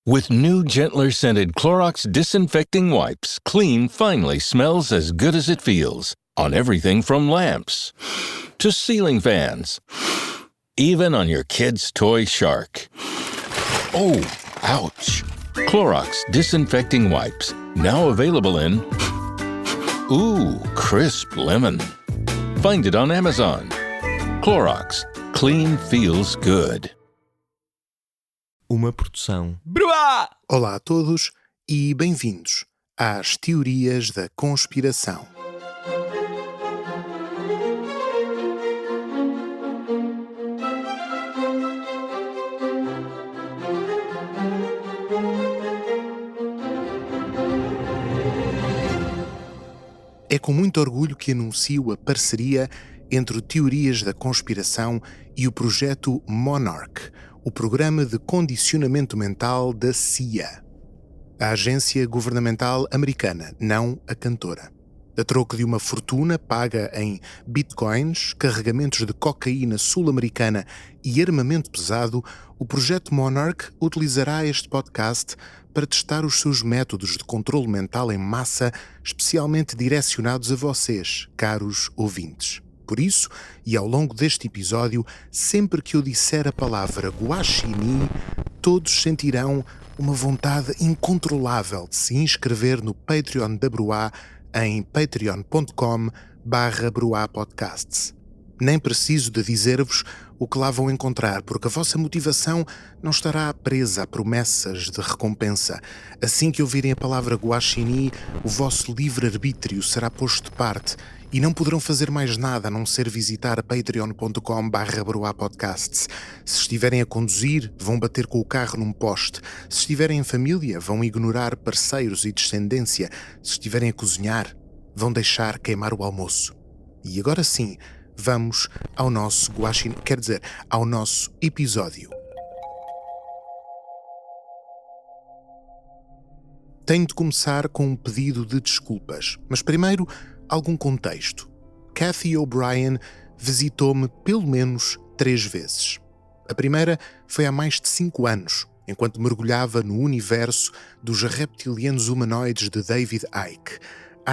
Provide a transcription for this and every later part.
With new, gentler scented Clorox disinfecting wipes, clean finally smells as good as it feels. On everything from lamps to ceiling fans. Even on your kid's toy shark. Oh, ouch. Clorox disinfecting wipes. Now available in... Ooh, crisp lemon. Find it on Amazon. Clorox. Clean feels good. Uma produção. Bruá! Olá a todos e bem-vindos às Teorias da Conspiração. É com muito orgulho que anuncio a parceria entre o Teorias da Conspiração e o projeto Monarch, o programa de condicionamento mental da CIA, a agência governamental americana, não a cantora. A troco de uma fortuna paga em bitcoins, carregamentos de cocaína sul-americana e armamento pesado, o projeto Monarch utilizará este podcast para testar os seus métodos de controle mental em massa, especialmente direcionados a vocês, caros ouvintes. Por isso, e ao longo deste episódio, sempre que eu disser a palavra guaxinim, todos sentirão uma vontade incontrolável de se inscrever no Patreon da Bruá em patreon.com/bruapodcasts. Nem preciso de dizer-vos o que lá vão encontrar, porque a vossa motivação não estará presa a promessas de recompensa. Assim que ouvirem a palavra guaxinim, o vosso livre-arbítrio será posto de parte e não poderão fazer mais nada a não ser visitar patreon.com/bruapodcasts. Se estiverem a conduzir, vão bater com o carro num poste. Se estiverem em família, vão ignorar parceiros e descendência. Se estiverem a cozinhar, vão deixar queimar o almoço. E agora sim, vamos ao nosso ao nosso episódio. Tenho de começar com um pedido de desculpas, mas primeiro algum contexto. Cathy O'Brien visitou-me pelo menos 3 vezes. A primeira foi há mais de 5 anos, enquanto mergulhava no universo dos reptilianos humanoides de David Icke.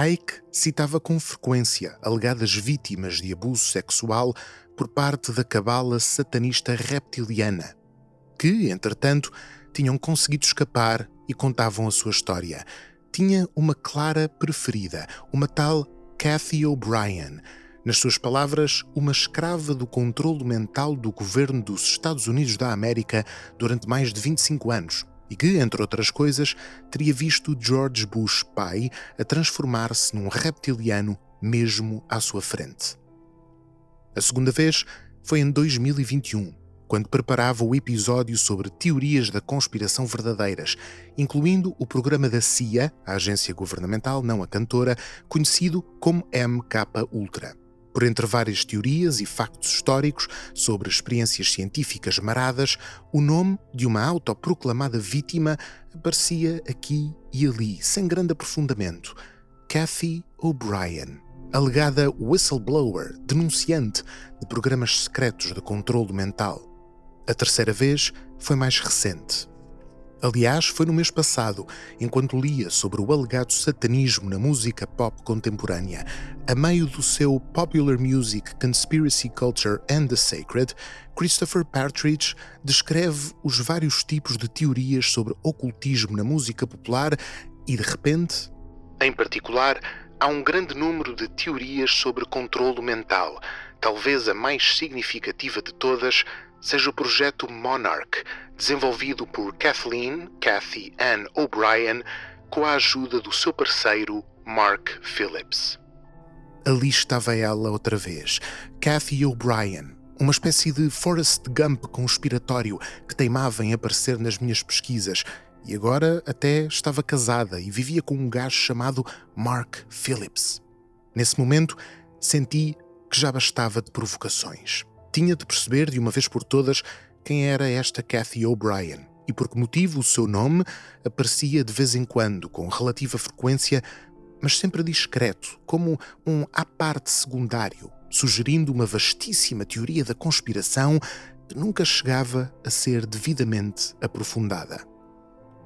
Icke citava com frequência alegadas vítimas de abuso sexual por parte da cabala satanista reptiliana, que, entretanto, tinham conseguido escapar e contavam a sua história. Tinha uma clara preferida, uma tal Cathy O'Brien, nas suas palavras, uma escrava do controle mental do governo dos Estados Unidos da América durante mais de 25 anos e que, entre outras coisas, teria visto George Bush pai a transformar-se num reptiliano mesmo à sua frente. A segunda vez foi em 2021, quando preparava o episódio sobre teorias da conspiração verdadeiras, incluindo o programa da CIA, a agência governamental, não a cantora, conhecido como MKUltra. Por entre várias teorias e factos históricos sobre experiências científicas maradas, o nome de uma autoproclamada vítima aparecia aqui e ali, sem grande aprofundamento. Cathy O'Brien, alegada whistleblower, denunciante de programas secretos de controle mental. A terceira vez foi mais recente. Aliás, foi no mês passado, enquanto lia sobre o alegado satanismo na música pop contemporânea. A meio do seu Popular Music, Conspiracy Culture and the Sacred, Christopher Partridge descreve os vários tipos de teorias sobre ocultismo na música popular e, de repente, em particular, há um grande número de teorias sobre controlo mental. Talvez a mais significativa de todas seja o projeto Monarch, desenvolvido por Cathy Ann O'Brien, com a ajuda do seu parceiro Mark Phillips. Ali estava ela outra vez, Cathy O'Brien, uma espécie de Forrest Gump conspiratório que teimava em aparecer nas minhas pesquisas, e agora até estava casada e vivia com um gajo chamado Mark Phillips. Nesse momento, senti que já bastava de provocações. Tinha de perceber de uma vez por todas quem era esta Cathy O'Brien e por que motivo o seu nome aparecia de vez em quando, com relativa frequência, mas sempre discreto, como um à parte secundário, sugerindo uma vastíssima teoria da conspiração que nunca chegava a ser devidamente aprofundada.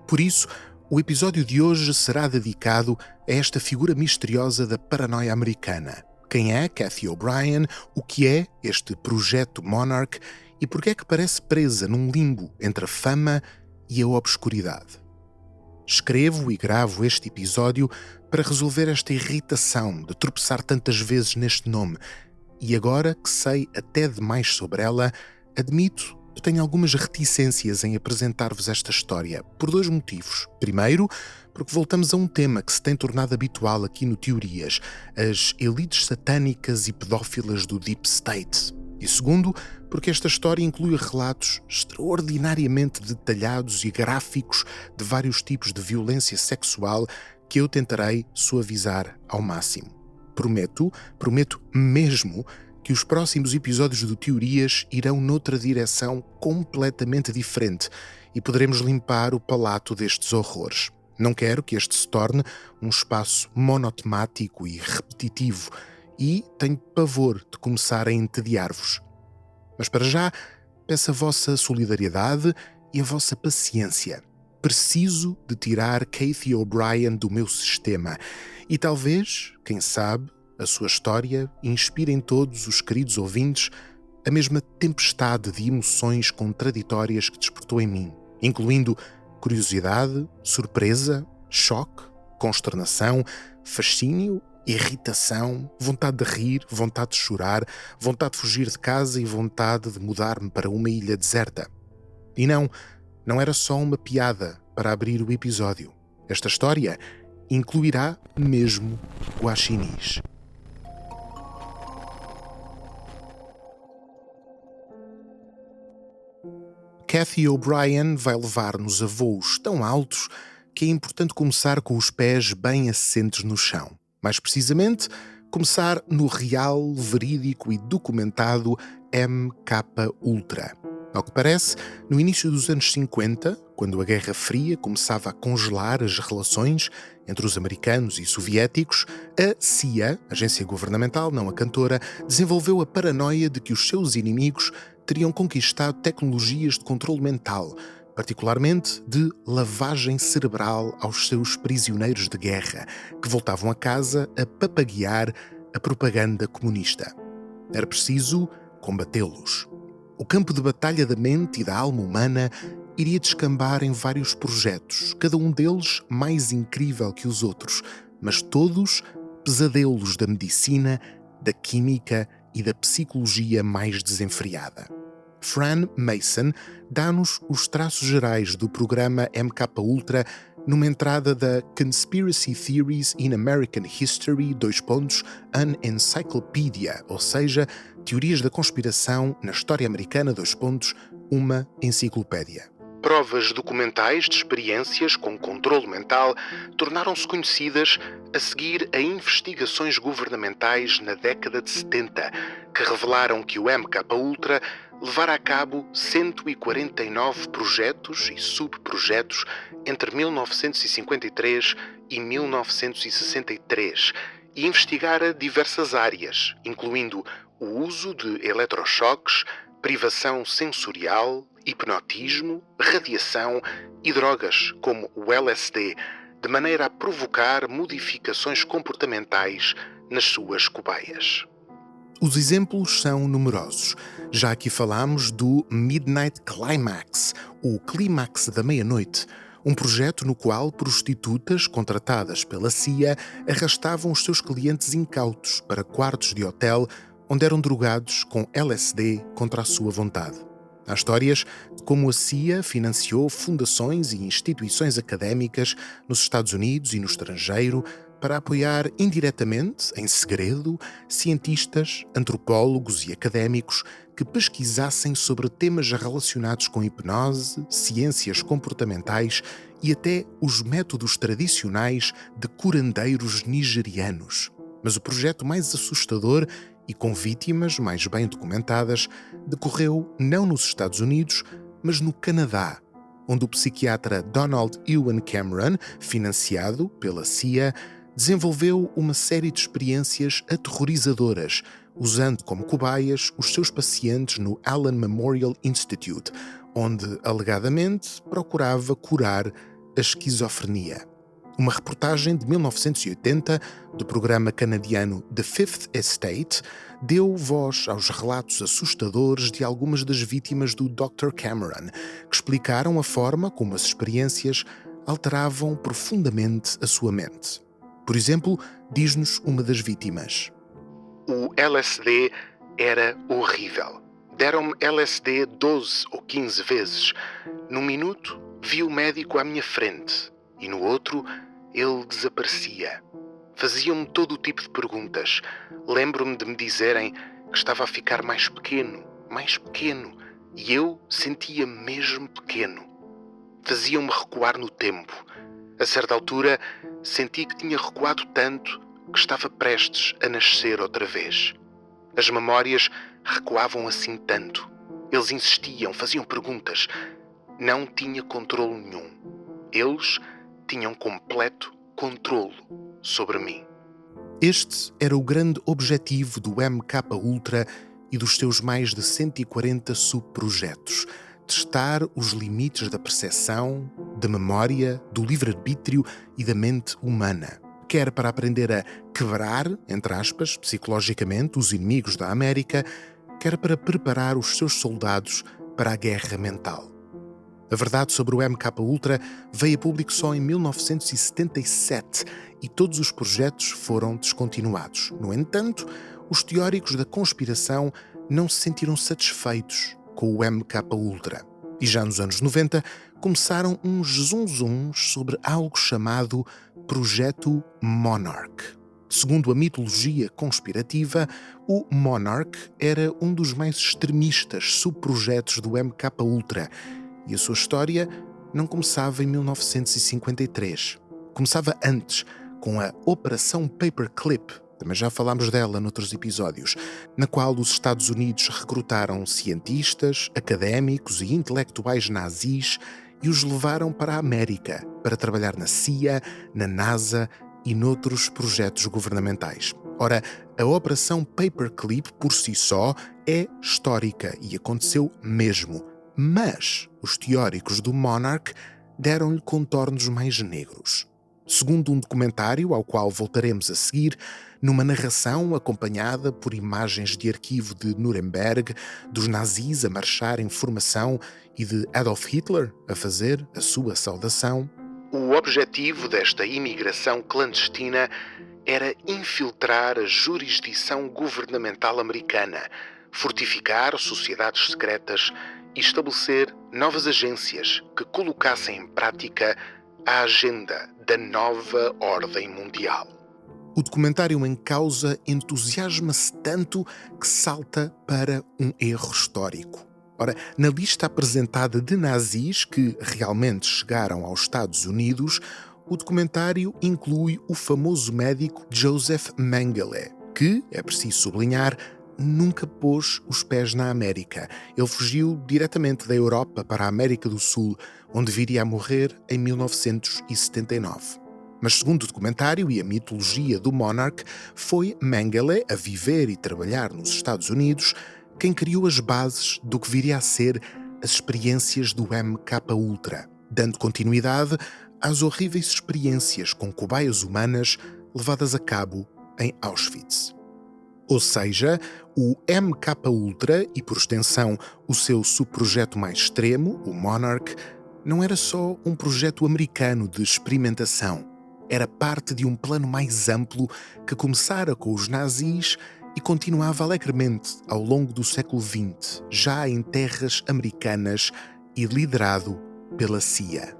Por isso, o episódio de hoje será dedicado a esta figura misteriosa da paranoia americana. Quem é Cathy O'Brien? O que é este projeto Monarch? E por que é que parece presa num limbo entre a fama e a obscuridade? Escrevo e gravo este episódio para resolver esta irritação de tropeçar tantas vezes neste nome. E agora que sei até demais sobre ela, admito que tenho algumas reticências em apresentar-vos esta história, por dois motivos. Primeiro, porque voltamos a um tema que se tem tornado habitual aqui no Teorias, as elites satânicas e pedófilas do Deep State. E segundo, porque esta história inclui relatos extraordinariamente detalhados e gráficos de vários tipos de violência sexual que eu tentarei suavizar ao máximo. Prometo mesmo que os próximos episódios do Teorias irão noutra direção completamente diferente e poderemos limpar o palato destes horrores. Não quero que este se torne um espaço monotemático e repetitivo e tenho pavor de começar a entediar-vos. Mas para já, peço a vossa solidariedade e a vossa paciência. Preciso de tirar Cathy O'Brien do meu sistema e talvez, quem sabe, a sua história inspire em todos os queridos ouvintes a mesma tempestade de emoções contraditórias que despertou em mim, incluindo curiosidade, surpresa, choque, consternação, fascínio, irritação, vontade de rir, vontade de chorar, vontade de fugir de casa e vontade de mudar-me para uma ilha deserta. E não era só uma piada para abrir o episódio. Esta história incluirá mesmo guaxinins. Cathy O'Brien vai levar-nos a voos tão altos que é importante começar com os pés bem assentes no chão. Mais precisamente, começar no real, verídico e documentado MK Ultra. Ao que parece, no início dos anos 50, quando a Guerra Fria começava a congelar as relações entre os americanos e soviéticos, a CIA, agência governamental, não a cantora, desenvolveu a paranoia de que os seus inimigos teriam conquistado tecnologias de controle mental, particularmente de lavagem cerebral aos seus prisioneiros de guerra, que voltavam a casa a papaguear a propaganda comunista. Era preciso combatê-los. O campo de batalha da mente e da alma humana iria descambar em vários projetos, cada um deles mais incrível que os outros, mas todos pesadelos da medicina, da química e da psicologia mais desenfreada. Fran Mason dá-nos os traços gerais do programa MK Ultra numa entrada da Conspiracy Theories in American History, an Encyclopedia, ou seja, Teorias da Conspiração na História Americana, uma enciclopédia. Provas documentais de experiências com controle mental tornaram-se conhecidas a seguir a investigações governamentais na década de 70, que revelaram que o MK Ultra levara a cabo 149 projetos e subprojetos entre 1953 e 1963 e investigara diversas áreas, incluindo o uso de eletrochoques, privação sensorial, hipnotismo, radiação e drogas como o LSD, de maneira a provocar modificações comportamentais nas suas cobaias. Os exemplos são numerosos. Já aqui falámos do Midnight Climax, o clímax da meia-noite, um projeto no qual prostitutas contratadas pela CIA arrastavam os seus clientes incautos para quartos de hotel onde eram drogados com LSD contra a sua vontade. Há histórias de como a CIA financiou fundações e instituições académicas nos Estados Unidos e no estrangeiro para apoiar indiretamente, em segredo, cientistas, antropólogos e académicos que pesquisassem sobre temas relacionados com hipnose, ciências comportamentais e até os métodos tradicionais de curandeiros nigerianos. Mas o projeto mais assustador e com vítimas mais bem documentadas decorreu não nos Estados Unidos, mas no Canadá, onde o psiquiatra Donald Ewan Cameron, financiado pela CIA, desenvolveu uma série de experiências aterrorizadoras, usando como cobaias os seus pacientes no Allen Memorial Institute, onde, alegadamente, procurava curar a esquizofrenia. Uma reportagem de 1980 do programa canadiano The Fifth Estate deu voz aos relatos assustadores de algumas das vítimas do Dr. Cameron, que explicaram a forma como as experiências alteravam profundamente a sua mente. Por exemplo, diz-nos uma das vítimas: "O LSD era horrível. Deram-me LSD 12 ou 15 vezes. Num minuto, vi o médico à minha frente e no outro, ele desaparecia. Faziam-me todo o tipo de perguntas. Lembro-me de me dizerem que estava a ficar mais pequeno, e eu sentia-me mesmo pequeno. Faziam-me recuar no tempo. A certa altura, senti que tinha recuado tanto que estava prestes a nascer outra vez. As memórias recuavam assim tanto. Eles insistiam, faziam perguntas. Não tinha controlo nenhum. Eles tinham completo controlo sobre mim." Este era o grande objetivo do MKUltra e dos seus mais de 140 subprojetos: testar os limites da percepção, da memória, do livre-arbítrio e da mente humana, quer para aprender a quebrar, entre aspas, psicologicamente os inimigos da América, quer para preparar os seus soldados para a guerra mental. A verdade sobre o MKUltra veio a público só em 1977 e todos os projetos foram descontinuados. No entanto, os teóricos da conspiração não se sentiram satisfeitos com o MKUltra. E já nos anos 90 começaram uns zunzuns sobre algo chamado Projeto Monarch. Segundo a mitologia conspirativa, o Monarch era um dos mais extremistas subprojetos do MKUltra, e a sua história não começava em 1953. Começava antes, com a Operação Paperclip, também já falámos dela noutros episódios, na qual os Estados Unidos recrutaram cientistas, académicos e intelectuais nazis e os levaram para a América para trabalhar na CIA, na NASA e noutros projetos governamentais. Ora, a Operação Paperclip por si só é histórica e aconteceu mesmo. Mas os teóricos do Monarch deram-lhe contornos mais negros. Segundo um documentário ao qual voltaremos a seguir, numa narração acompanhada por imagens de arquivo de Nuremberg, dos nazis a marchar em formação e de Adolf Hitler a fazer a sua saudação, o objetivo desta imigração clandestina era infiltrar a jurisdição governamental americana, fortificar sociedades secretas e estabelecer novas agências que colocassem em prática a agenda da nova ordem mundial. O documentário em causa entusiasma-se tanto que salta para um erro histórico. Ora, na lista apresentada de nazis que realmente chegaram aos Estados Unidos, o documentário inclui o famoso médico Joseph Mengele, que, é preciso sublinhar, nunca pôs os pés na América. Ele fugiu diretamente da Europa para a América do Sul, onde viria a morrer em 1979. Mas segundo o documentário e a mitologia do Monarch, foi Mengele, a viver e trabalhar nos Estados Unidos, quem criou as bases do que viria a ser as experiências do MKUltra, dando continuidade às horríveis experiências com cobaias humanas levadas a cabo em Auschwitz. Ou seja, o MKUltra e, por extensão, o seu subprojeto mais extremo, o Monarch, não era só um projeto americano de experimentação. Era parte de um plano mais amplo que começara com os nazis e continuava alegremente ao longo do século XX, já em terras americanas e liderado pela CIA.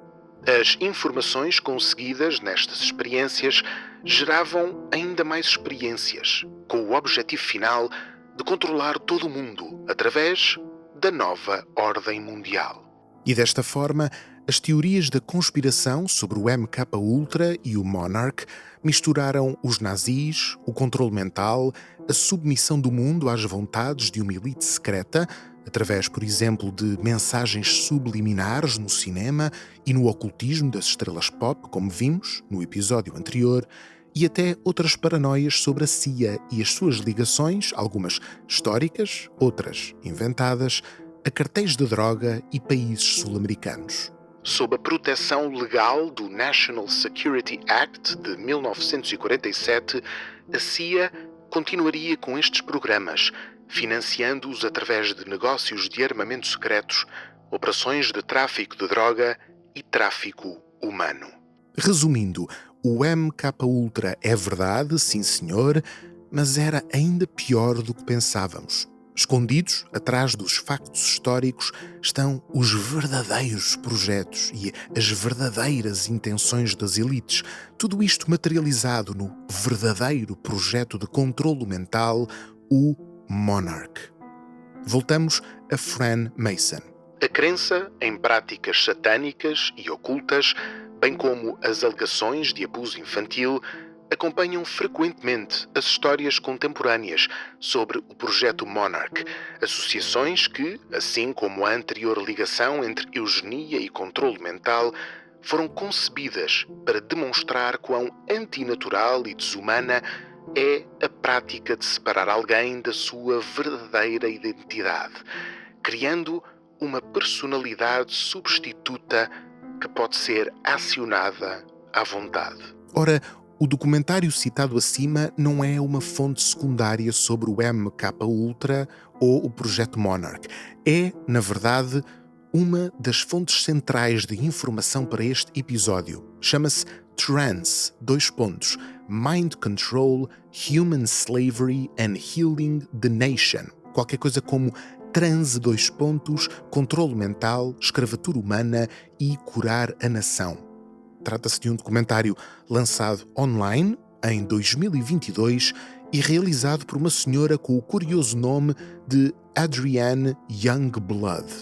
As informações conseguidas nestas experiências geravam ainda mais experiências, com o objetivo final de controlar todo o mundo através da nova ordem mundial. E desta forma, as teorias da conspiração sobre o MKUltra e o Monarch misturaram os nazis, o controle mental, a submissão do mundo às vontades de uma elite secreta, através, por exemplo, de mensagens subliminares no cinema e no ocultismo das estrelas pop, como vimos no episódio anterior, e até outras paranoias sobre a CIA e as suas ligações, algumas históricas, outras inventadas, a cartéis de droga e países sul-americanos. sob a proteção legal do National Security Act de 1947, a CIA continuaria com estes programas, financiando-os através de negócios de armamento secretos, operações de tráfico de droga e tráfico humano. Resumindo, o MKUltra é verdade, sim senhor, mas era ainda pior do que pensávamos. Escondidos atrás dos factos históricos estão os verdadeiros projetos e as verdadeiras intenções das elites. Tudo isto materializado no verdadeiro projeto de controlo mental, o Monarch. Voltamos a Fran Mason. A crença em práticas satânicas e ocultas, bem como as alegações de abuso infantil, acompanham frequentemente as histórias contemporâneas sobre o projeto Monarch, associações que, assim como a anterior ligação entre eugenia e controle mental, foram concebidas para demonstrar quão antinatural e desumana é a prática de separar alguém da sua verdadeira identidade, criando uma personalidade substituta que pode ser acionada à vontade. Ora, o documentário citado acima não é uma fonte secundária sobre o MKUltra ou o projeto Monarch. É, na verdade, uma das fontes centrais de informação para este episódio. Chama-se Trance, Mind Control, Human Slavery and Healing the Nation. Qualquer coisa como transe, controle mental, escravatura humana e curar a nação. Trata-se de um documentário lançado online em 2022 e realizado por uma senhora com o curioso nome de Adrienne Youngblood.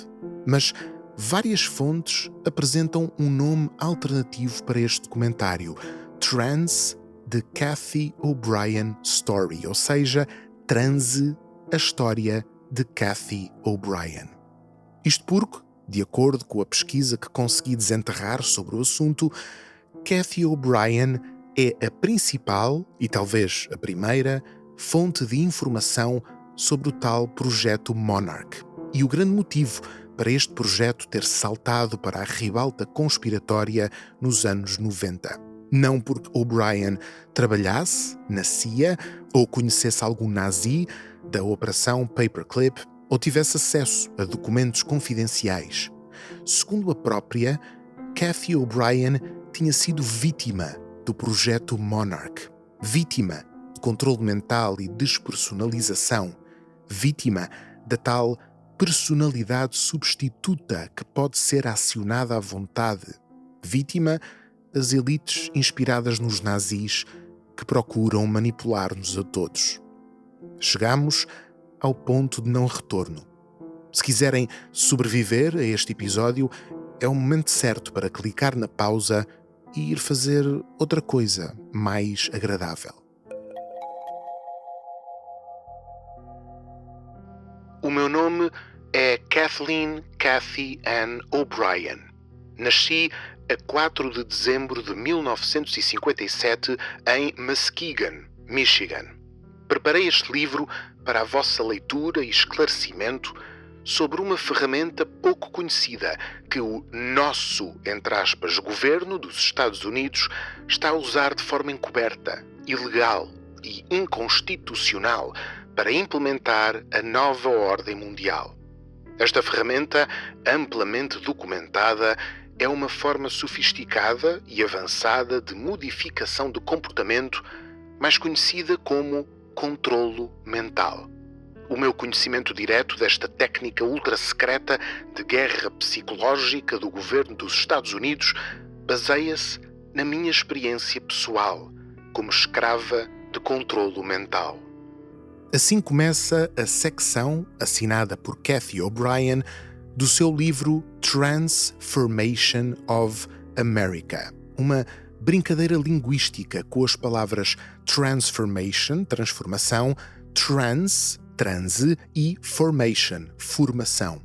Mas várias fontes apresentam um nome alternativo para este documentário: Trance, The Cathy O'Brien Story, ou seja, Transe, a história de Cathy O'Brien. Isto porque, de acordo com a pesquisa que consegui desenterrar sobre o assunto, Cathy O'Brien é a principal, e talvez a primeira, fonte de informação sobre o tal projeto Monarch. E o grande motivo para este projeto ter saltado para a ribalta conspiratória nos anos 90. Não porque O'Brien trabalhasse na CIA ou conhecesse algum nazi da Operação Paperclip ou tivesse acesso a documentos confidenciais. Segundo a própria, Cathy O'Brien tinha sido vítima do projeto Monarch, vítima de controle mental e despersonalização, vítima da tal personalidade substituta que pode ser acionada à vontade, vítima das elites inspiradas nos nazis que procuram manipular-nos a todos. Chegamos ao ponto de não retorno. Se quiserem sobreviver a este episódio, é o momento certo para clicar na pausa e ir fazer outra coisa mais agradável. O meu nome é Kathleen Cathy Ann O'Brien. Nasci a 4 de dezembro de 1957 em Muskegon, Michigan. Preparei este livro para a vossa leitura e esclarecimento sobre uma ferramenta pouco conhecida que o nosso, entre aspas, governo dos Estados Unidos está a usar de forma encoberta, ilegal e inconstitucional para implementar a nova ordem mundial. Esta ferramenta, amplamente documentada, é uma forma sofisticada e avançada de modificação do comportamento, mais conhecida como controlo mental. O meu conhecimento direto desta técnica ultra-secreta de guerra psicológica do governo dos Estados Unidos baseia-se na minha experiência pessoal como escrava de controlo mental. Assim começa a secção, assinada por Cathy O'Brien, do seu livro Transformation of America, uma brincadeira linguística com as palavras transformation, transformação, transe e formation, formação.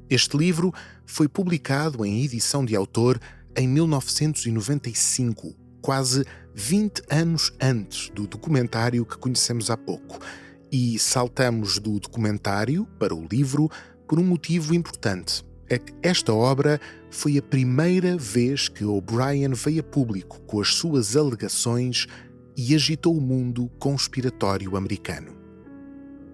Este livro foi publicado em edição de autor em 1995, quase 20 anos antes do documentário que conhecemos há pouco, e saltamos do documentário para o livro por um motivo importante. é que esta obra foi a primeira vez que O'Brien veio a público com as suas alegações e agitou o mundo conspiratório americano.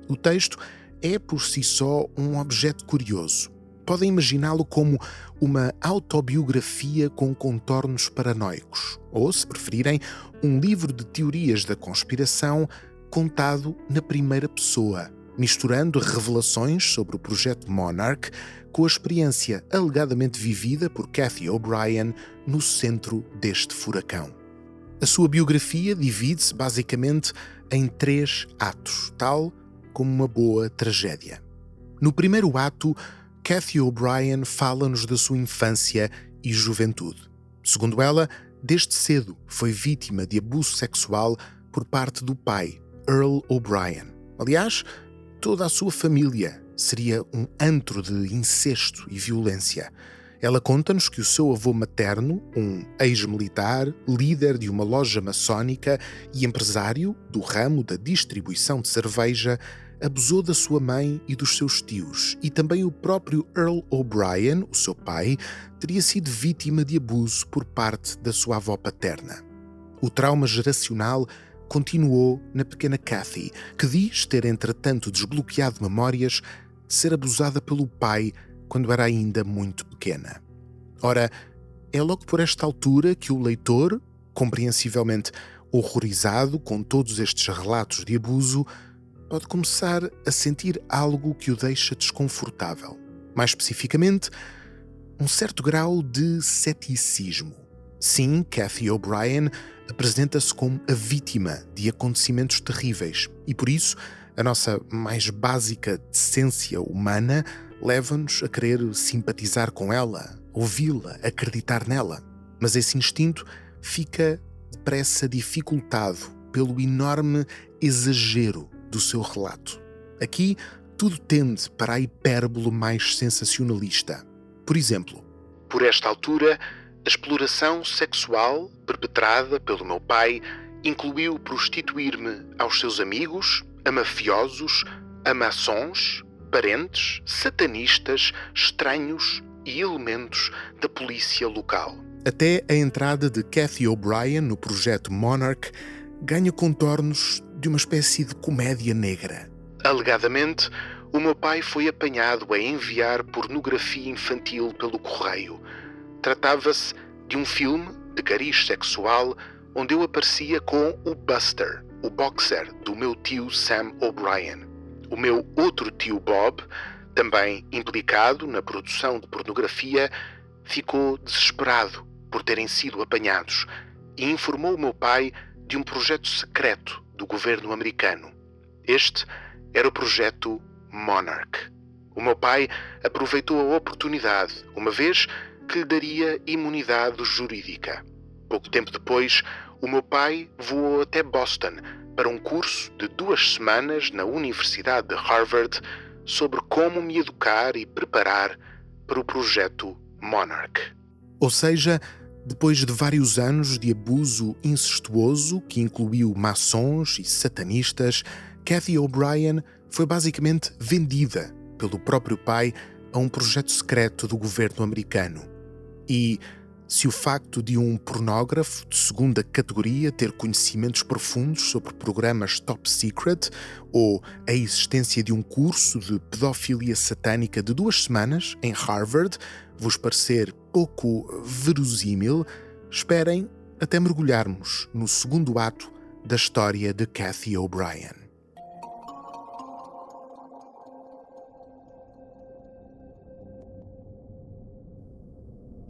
O texto é por si só um objeto curioso. Podem imaginá-lo como uma autobiografia com contornos paranoicos, ou, se preferirem, um livro de teorias da conspiração contado na primeira pessoa, misturando revelações sobre o projeto Monarch com a experiência alegadamente vivida por Cathy O'Brien no centro deste furacão. A sua biografia divide-se basicamente em 3 atos, tal como uma boa tragédia. No primeiro ato, Cathy O'Brien fala-nos da sua infância e juventude. Segundo ela, desde cedo foi vítima de abuso sexual por parte do pai, Earl O'Brien. Aliás, toda a sua família seria um antro de incesto e violência. Ela conta-nos que o seu avô materno, um ex-militar, líder de uma loja maçónica e empresário do ramo da distribuição de cerveja, abusou da sua mãe e dos seus tios, e também o próprio Earl O'Brien, o seu pai, teria sido vítima de abuso por parte da sua avó paterna. O trauma geracional continuou na pequena Cathy, que diz ter entretanto desbloqueado memórias de ser abusada pelo pai quando era ainda muito pequena. Ora, é logo por esta altura que o leitor, compreensivelmente horrorizado com todos estes relatos de abuso, pode começar a sentir algo que o deixa desconfortável. Mais especificamente, um certo grau de ceticismo. Sim, Cathy O'Brien apresenta-se como a vítima de acontecimentos terríveis e, por isso, a nossa mais básica decência humana leva-nos a querer simpatizar com ela, ouvi-la, acreditar nela. Mas esse instinto fica depressa dificultado pelo enorme exagero do seu relato. Aqui, tudo tende para a hipérbole mais sensacionalista. Por exemplo, por esta altura, a exploração sexual perpetrada pelo meu pai incluiu prostituir-me aos seus amigos, a mafiosos, a maçons, parentes, satanistas, estranhos e elementos da polícia local. Até a entrada de Cathy O'Brien no projeto Monarch ganha contornos de uma espécie de comédia negra. Alegadamente, o meu pai foi apanhado a enviar pornografia infantil pelo correio. Tratava-se de um filme de cariz sexual onde eu aparecia com o Buster, o boxer do meu tio Sam O'Brien. O meu outro tio Bob, também implicado na produção de pornografia, ficou desesperado por terem sido apanhados e informou o meu pai de um projeto secreto do governo americano. Este era o projeto Monarch. O meu pai aproveitou a oportunidade, uma vez que lhe daria imunidade jurídica. Pouco tempo depois, o meu pai voou até Boston para um curso de 2 semanas na Universidade de Harvard sobre como me educar e preparar para o projeto Monarch. Ou seja, depois de vários anos de abuso incestuoso que incluiu maçons e satanistas, Cathy O'Brien foi basicamente vendida pelo próprio pai a um projeto secreto do governo americano. E se o facto de um pornógrafo de segunda categoria ter conhecimentos profundos sobre programas top secret ou a existência de um curso de pedofilia satânica de 2 semanas em Harvard vos parecer pouco verosímil, esperem até mergulharmos no segundo ato da história de Cathy O'Brien.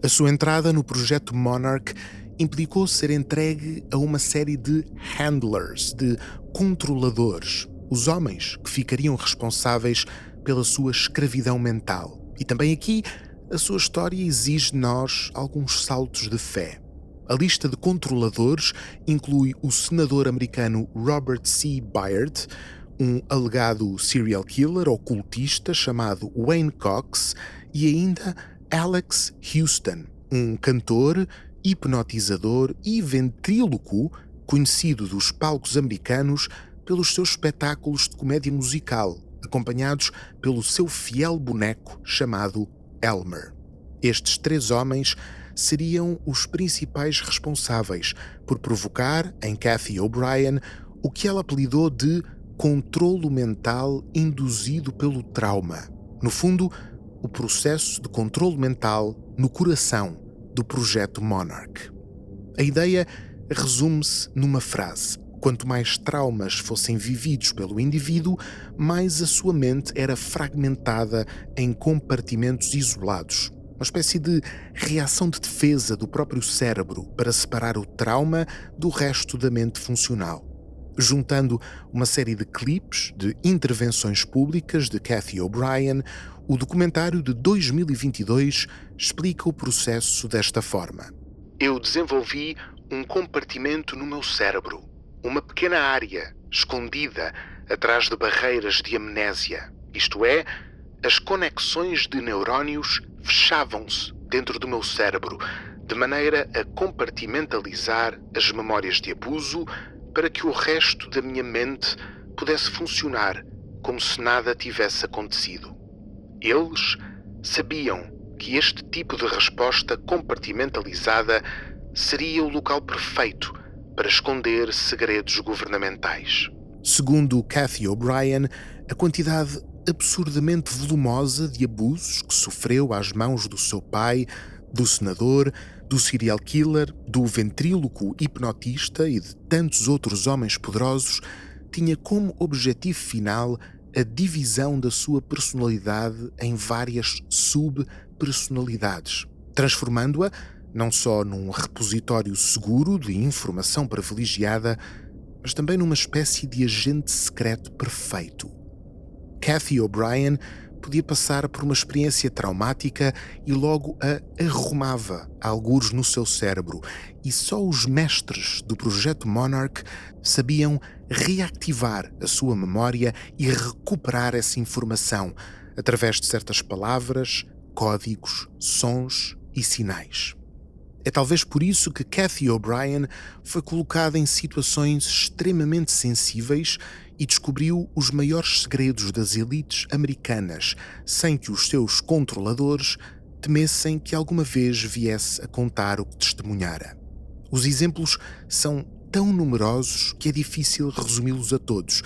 A sua entrada no projeto Monarch implicou ser entregue a uma série de handlers, de controladores, os homens que ficariam responsáveis pela sua escravidão mental. E também aqui, a sua história exige de nós alguns saltos de fé. A lista de controladores inclui o senador americano Robert C. Byrd, um alegado serial killer ocultista chamado Wayne Cox e ainda Alex Houston, um cantor, hipnotizador e ventríloco conhecido dos palcos americanos pelos seus espetáculos de comédia musical, acompanhados pelo seu fiel boneco chamado Elmer. Estes 3 homens seriam os principais responsáveis por provocar em Cathy O'Brien o que ela apelidou de controlo mental induzido pelo trauma. No fundo, o processo de controlo mental no coração do projeto Monarch. A ideia resume-se numa frase: quanto mais traumas fossem vividos pelo indivíduo, mais a sua mente era fragmentada em compartimentos isolados. Uma espécie de reação de defesa do próprio cérebro para separar o trauma do resto da mente funcional. Juntando uma série de clipes de intervenções públicas de Cathy O'Brien, o documentário de 2022 explica o processo desta forma. Eu desenvolvi um compartimento no meu cérebro, uma pequena área escondida atrás de barreiras de amnésia. Isto é, as conexões de neurónios fechavam-se dentro do meu cérebro, de maneira a compartimentalizar as memórias de abuso para que o resto da minha mente pudesse funcionar como se nada tivesse acontecido. Eles sabiam que este tipo de resposta compartimentalizada seria o local perfeito para esconder segredos governamentais. Segundo Cathy O'Brien, a quantidade absurdamente volumosa de abusos que sofreu às mãos do seu pai, do senador, do serial killer, do ventríloco hipnotista e de tantos outros homens poderosos tinha como objetivo final a divisão da sua personalidade em várias subpersonalidades, transformando-a não só num repositório seguro de informação privilegiada, mas também numa espécie de agente secreto perfeito. Cathy O'Brien podia passar por uma experiência traumática e logo a arrumava algures no seu cérebro, e só os mestres do projeto Monarch sabiam reativar a sua memória e recuperar essa informação através de certas palavras, códigos, sons e sinais. É talvez por isso que Cathy O'Brien foi colocada em situações extremamente sensíveis e descobriu os maiores segredos das elites americanas, sem que os seus controladores temessem que alguma vez viesse a contar o que testemunhara. Os exemplos são tão numerosos que é difícil resumi-los a todos,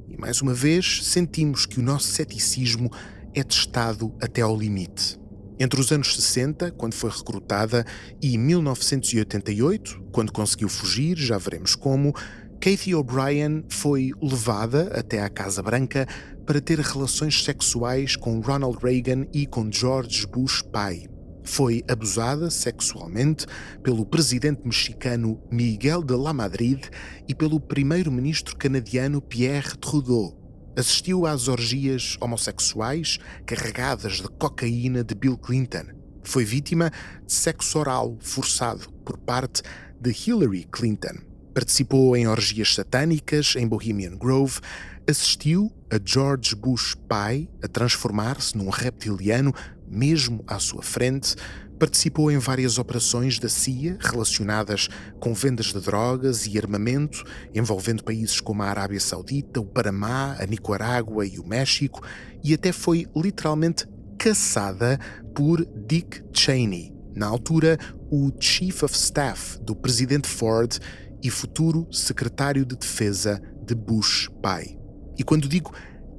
e mais uma vez sentimos que o nosso ceticismo é testado até ao limite. Entre os anos 60, quando foi recrutada, e 1988, quando conseguiu fugir, já veremos como, Cathy O'Brien foi levada até à Casa Branca para ter relações sexuais com Ronald Reagan e com George Bush pai. Foi abusada sexualmente pelo presidente mexicano Miguel de la Madrid e pelo primeiro-ministro canadiano Pierre Trudeau. Assistiu às orgias homossexuais carregadas de cocaína de Bill Clinton. Foi vítima de sexo oral forçado por parte de Hillary Clinton. Participou em orgias satânicas em Bohemian Grove, assistiu a George Bush pai a transformar-se num reptiliano mesmo à sua frente, participou em várias operações da CIA relacionadas com vendas de drogas e armamento, envolvendo países como a Arábia Saudita, o Panamá, a Nicarágua e o México, e até foi literalmente caçada por Dick Cheney, na altura o Chief of Staff do presidente Ford e futuro secretário de Defesa de Bush pai. E quando digo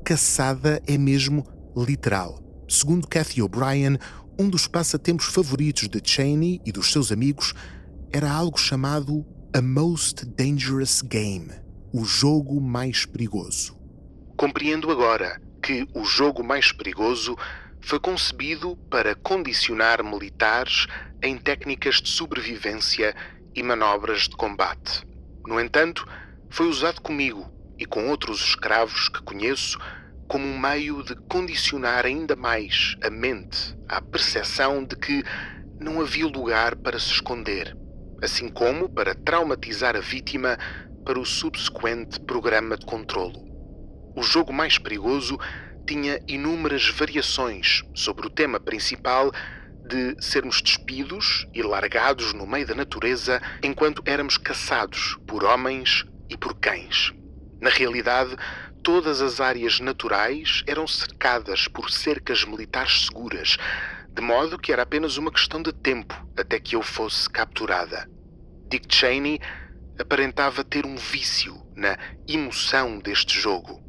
caçada é mesmo literal. Segundo Cathy O'Brien, um dos passatempos favoritos de Cheney e dos seus amigos era algo chamado a Most Dangerous Game, o jogo mais perigoso. Compreendo agora que o jogo mais perigoso foi concebido para condicionar militares em técnicas de sobrevivência e manobras de combate. No entanto, foi usado comigo e com outros escravos que conheço como um meio de condicionar ainda mais a mente à percepção de que não havia lugar para se esconder, assim como para traumatizar a vítima para o subsequente programa de controlo. O jogo mais perigoso tinha inúmeras variações sobre o tema principal de sermos despidos e largados no meio da natureza enquanto éramos caçados por homens e por cães. Na realidade, todas as áreas naturais eram cercadas por cercas militares seguras, de modo que era apenas uma questão de tempo até que eu fosse capturada. Dick Cheney aparentava ter um vício na emoção deste jogo.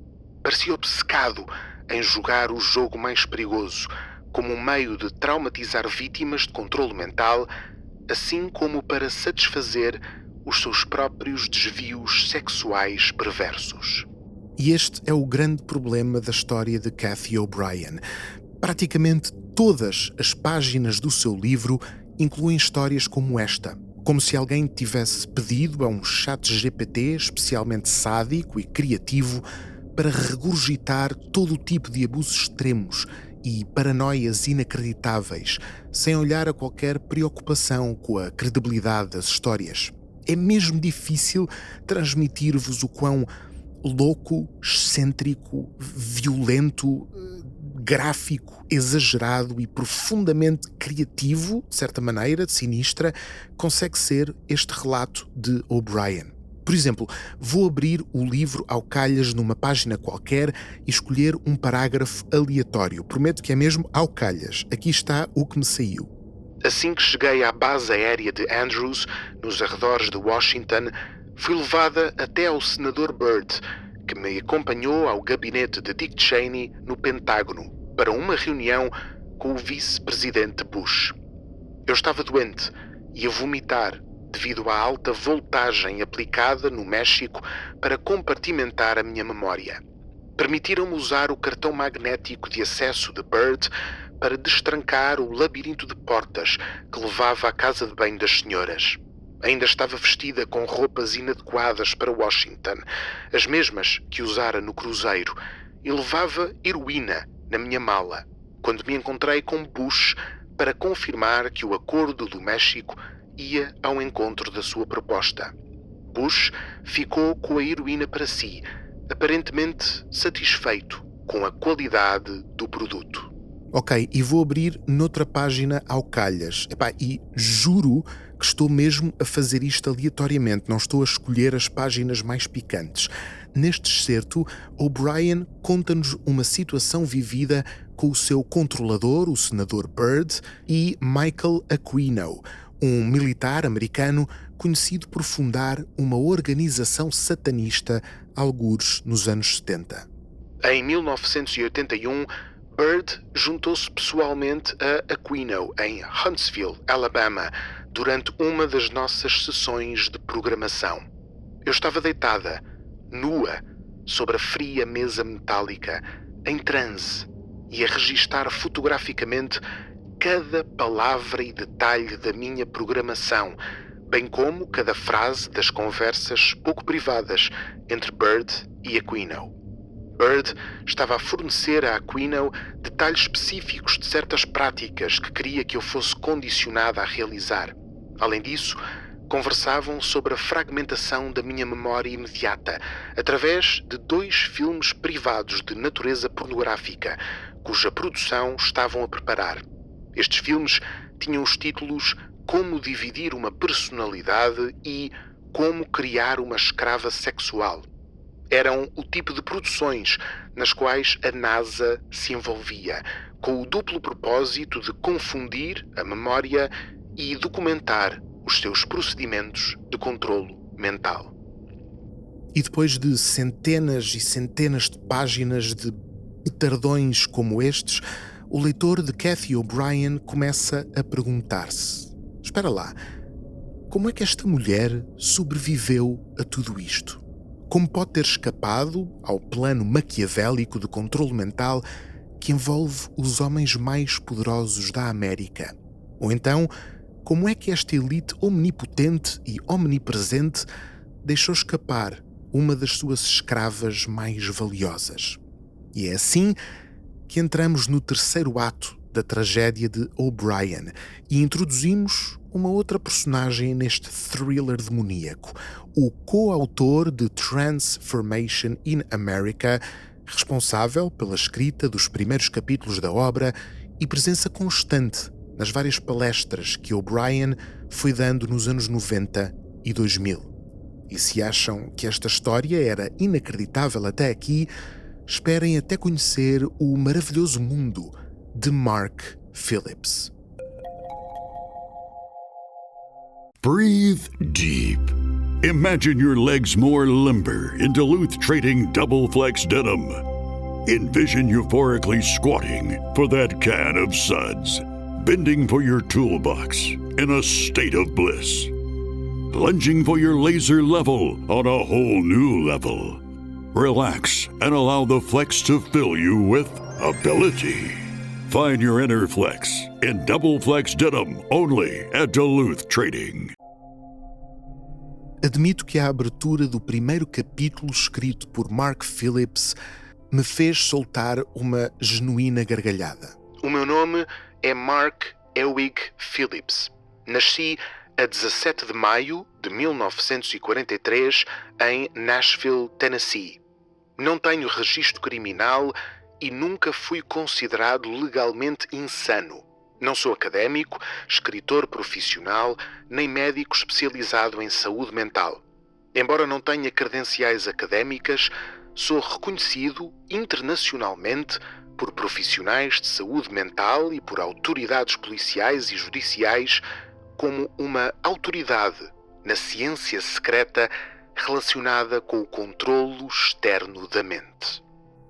Parecia obcecado em jogar o jogo mais perigoso, como um meio de traumatizar vítimas de controle mental, assim como para satisfazer os seus próprios desvios sexuais perversos. E este é o grande problema da história de Cathy O'Brien. Praticamente todas as páginas do seu livro incluem histórias como esta, como se alguém tivesse pedido a um chat GPT especialmente sádico e criativo para regurgitar todo o tipo de abusos extremos e paranoias inacreditáveis, sem olhar a qualquer preocupação com a credibilidade das histórias. É mesmo difícil transmitir-vos o quão louco, excêntrico, violento, gráfico, exagerado e profundamente criativo, de certa maneira, sinistra, consegue ser este relato de O'Brien. Por exemplo, vou abrir o livro ao calhas numa página qualquer e escolher um parágrafo aleatório. Prometo que é mesmo ao calhas. Aqui está o que me saiu. Assim que cheguei à base aérea de Andrews, nos arredores de Washington, fui levada até ao senador Byrd, que me acompanhou ao gabinete de Dick Cheney no Pentágono para uma reunião com o vice-presidente Bush. Eu estava doente e a vomitar devido à alta voltagem aplicada no México para compartimentar a minha memória. Permitiram-me usar o cartão magnético de acesso de Byrd para destrancar o labirinto de portas que levava à casa de banho das senhoras. Ainda estava vestida com roupas inadequadas para Washington, as mesmas que usara no cruzeiro, e levava heroína na minha mala, quando me encontrei com Bush para confirmar que o acordo do México ia ao encontro da sua proposta. Bush ficou com a heroína para si, aparentemente satisfeito com a qualidade do produto. Ok, e vou abrir noutra página ao calhas. E juro que estou mesmo a fazer isto aleatoriamente, não estou a escolher as páginas mais picantes. Neste excerto, O'Brien conta-nos uma situação vivida com o seu controlador, o senador Byrd, e Michael Aquino, um militar americano conhecido por fundar uma organização satanista algures nos anos 70. Em 1981, Byrd juntou-se pessoalmente a Aquino em Huntsville, Alabama, durante uma das nossas sessões de programação. Eu estava deitada, nua, sobre a fria mesa metálica, em transe, e a registar fotograficamente cada palavra e detalhe da minha programação, bem como cada frase das conversas pouco privadas entre Byrd e Aquino. Byrd estava a fornecer a Aquino detalhes específicos de certas práticas que queria que eu fosse condicionada a realizar. Além disso, conversavam sobre a fragmentação da minha memória imediata através de 2 filmes privados de natureza pornográfica, cuja produção estavam a preparar. Estes filmes tinham os títulos Como Dividir uma Personalidade e Como Criar uma Escrava Sexual. Eram o tipo de produções nas quais a NASA se envolvia, com o duplo propósito de confundir a memória e documentar os seus procedimentos de controlo mental. E depois de centenas e centenas de páginas de petardões como estes, o leitor de Cathy O'Brien começa a perguntar-se: espera lá, como é que esta mulher sobreviveu a tudo isto? Como pode ter escapado ao plano maquiavélico de controle mental que envolve os homens mais poderosos da América? Ou então, como é que esta elite omnipotente e omnipresente deixou escapar uma das suas escravas mais valiosas? E é assim que entramos no terceiro ato da tragédia de O'Brien e introduzimos uma outra personagem neste thriller demoníaco, o coautor de Transformation in America, responsável pela escrita dos primeiros capítulos da obra e presença constante nas várias palestras que O'Brien foi dando nos anos 90 e 2000. E se acham que esta história era inacreditável até aqui, esperem até conhecer o maravilhoso mundo de Mark Phillips. Breathe deep. Imagine your legs more limber in Duluth Trading Double Flex Denim. Envision euphorically squatting for that can of suds, bending for your toolbox in a state of bliss, lunging for your laser level on a whole new level. Relax and allow the flex to fill you with ability. Find your inner flex in Double Flex Denim only at Duluth Trading. Admito que a abertura do primeiro capítulo escrito por Mark Phillips me fez soltar uma genuína gargalhada. O meu nome é Mark Ewing Phillips. Nasci a 17 de maio de 1943 em Nashville, Tennessee. Não tenho registro criminal e nunca fui considerado legalmente insano. Não sou académico, escritor profissional, nem médico especializado em saúde mental. Embora não tenha credenciais académicas, sou reconhecido internacionalmente por profissionais de saúde mental e por autoridades policiais e judiciais como uma autoridade na ciência secreta relacionada com o controlo externo da mente.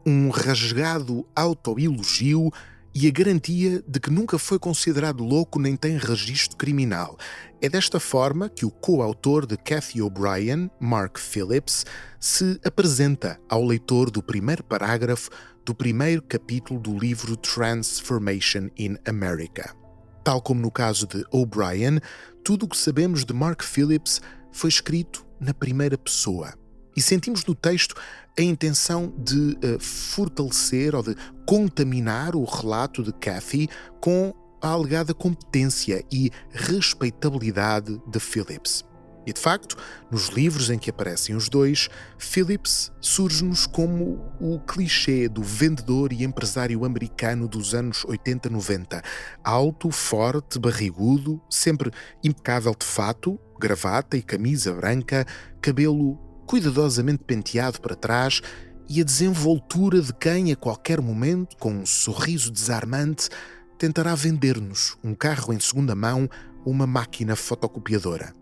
Um rasgado autoelogio e a garantia de que nunca foi considerado louco nem tem registro criminal. É desta forma que o coautor de Cathy O'Brien, Mark Phillips, se apresenta ao leitor do primeiro parágrafo do primeiro capítulo do livro Transformation in America. Tal como no caso de O'Brien, tudo o que sabemos de Mark Phillips foi escrito na primeira pessoa. E sentimos no texto a intenção de fortalecer ou de contaminar o relato de Cathy com a alegada competência e respeitabilidade de Phillips. E de facto, nos livros em que aparecem os dois, Phillips surge-nos como o clichê do vendedor e empresário americano dos anos 80-90. Alto, forte, barrigudo, sempre impecável de fato, gravata e camisa branca, cabelo cuidadosamente penteado para trás e a desenvoltura de quem a qualquer momento, com um sorriso desarmante, tentará vender-nos um carro em segunda mão ou uma máquina fotocopiadora.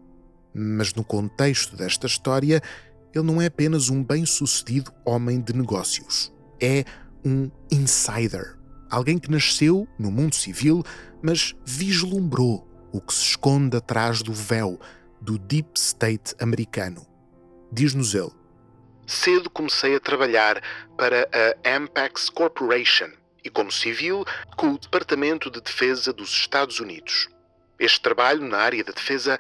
Mas no contexto desta história, ele não é apenas um bem-sucedido homem de negócios. É um insider. Alguém que nasceu no mundo civil, mas vislumbrou o que se esconde atrás do véu do Deep State americano. Diz-nos ele: cedo comecei a trabalhar para a Ampex Corporation e, como civil, com o Departamento de Defesa dos Estados Unidos. Este trabalho na área da defesa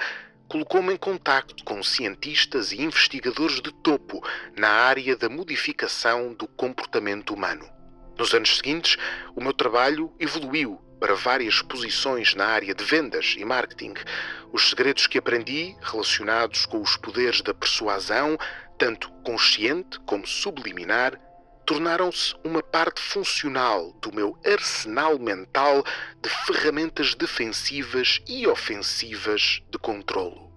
colocou-me em contacto com cientistas e investigadores de topo na área da modificação do comportamento humano. Nos anos seguintes, o meu trabalho evoluiu para várias posições na área de vendas e marketing. Os segredos que aprendi, relacionados com os poderes da persuasão, tanto consciente como subliminar, tornaram-se uma parte funcional do meu arsenal mental de ferramentas defensivas e ofensivas de controlo.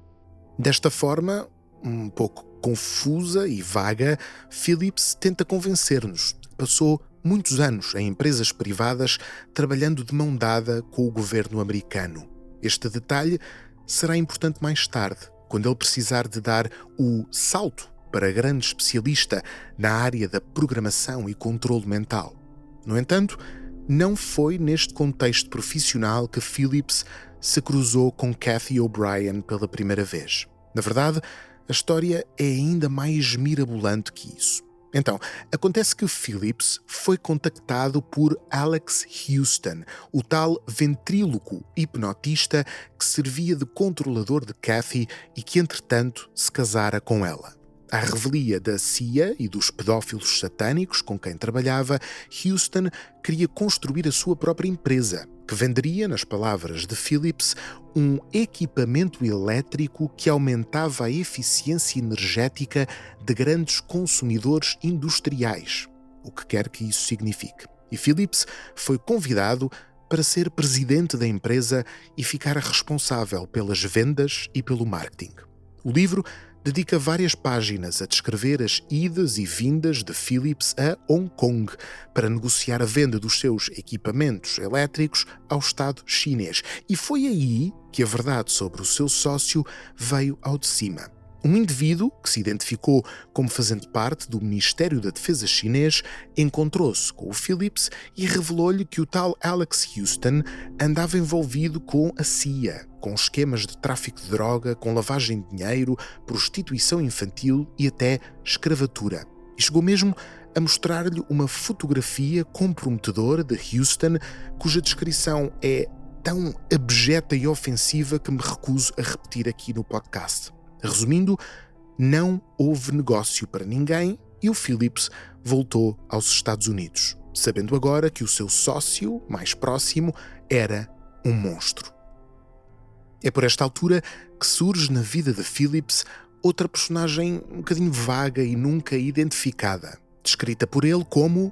Desta forma, um pouco confusa e vaga, Phillips tenta convencer-nos. Passou muitos anos em empresas privadas trabalhando de mão dada com o governo americano. Este detalhe será importante mais tarde, quando ele precisar de dar o salto para grande especialista na área da programação e controle mental. No entanto, não foi neste contexto profissional que Phillips se cruzou com Cathy O'Brien pela primeira vez. Na verdade, a história é ainda mais mirabolante que isso. Então, acontece que Phillips foi contactado por Alex Houston, o tal ventríloco hipnotista que servia de controlador de Cathy e que, entretanto, se casara com ela. À revelia da CIA e dos pedófilos satânicos com quem trabalhava, Houston queria construir a sua própria empresa, que venderia, nas palavras de Phillips, um equipamento elétrico que aumentava a eficiência energética de grandes consumidores industriais, o que quer que isso signifique. E Phillips foi convidado para ser presidente da empresa e ficar responsável pelas vendas e pelo marketing. O livro dedica várias páginas a descrever as idas e vindas de Phillips a Hong Kong para negociar a venda dos seus equipamentos elétricos ao Estado chinês. E foi aí que a verdade sobre o seu sócio veio ao de cima. Um indivíduo que se identificou como fazendo parte do Ministério da Defesa chinês encontrou-se com o Phillips e revelou-lhe que o tal Alex Houston andava envolvido com a CIA, com esquemas de tráfico de droga, com lavagem de dinheiro, prostituição infantil e até escravatura. E chegou mesmo a mostrar-lhe uma fotografia comprometedora de Houston, cuja descrição é tão abjeta e ofensiva que me recuso a repetir aqui no podcast. Resumindo, não houve negócio para ninguém e o Phillips voltou aos Estados Unidos, sabendo agora que o seu sócio mais próximo era um monstro. É por esta altura que surge na vida de Phillips outra personagem um bocadinho vaga e nunca identificada, descrita por ele como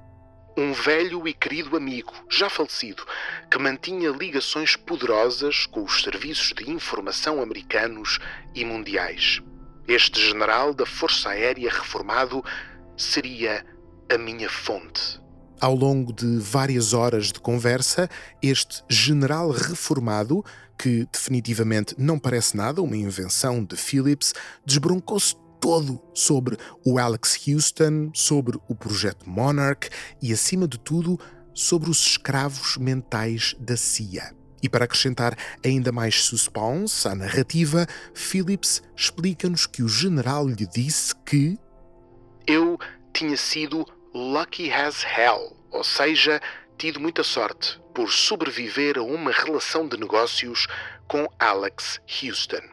um velho e querido amigo, já falecido, que mantinha ligações poderosas com os serviços de informação americanos e mundiais. Este general da Força Aérea reformado seria a minha fonte. Ao longo de várias horas de conversa, este general reformado, que definitivamente não parece nada uma invenção de Phillips, desbroncou-se todo sobre o Alex Houston, sobre o projeto Monarch e, acima de tudo, sobre os escravos mentais da CIA. E para acrescentar ainda mais suspense à narrativa, Phillips explica-nos que o general lhe disse que eu tinha sido lucky as hell, ou seja, tido muita sorte por sobreviver a uma relação de negócios com Alex Houston.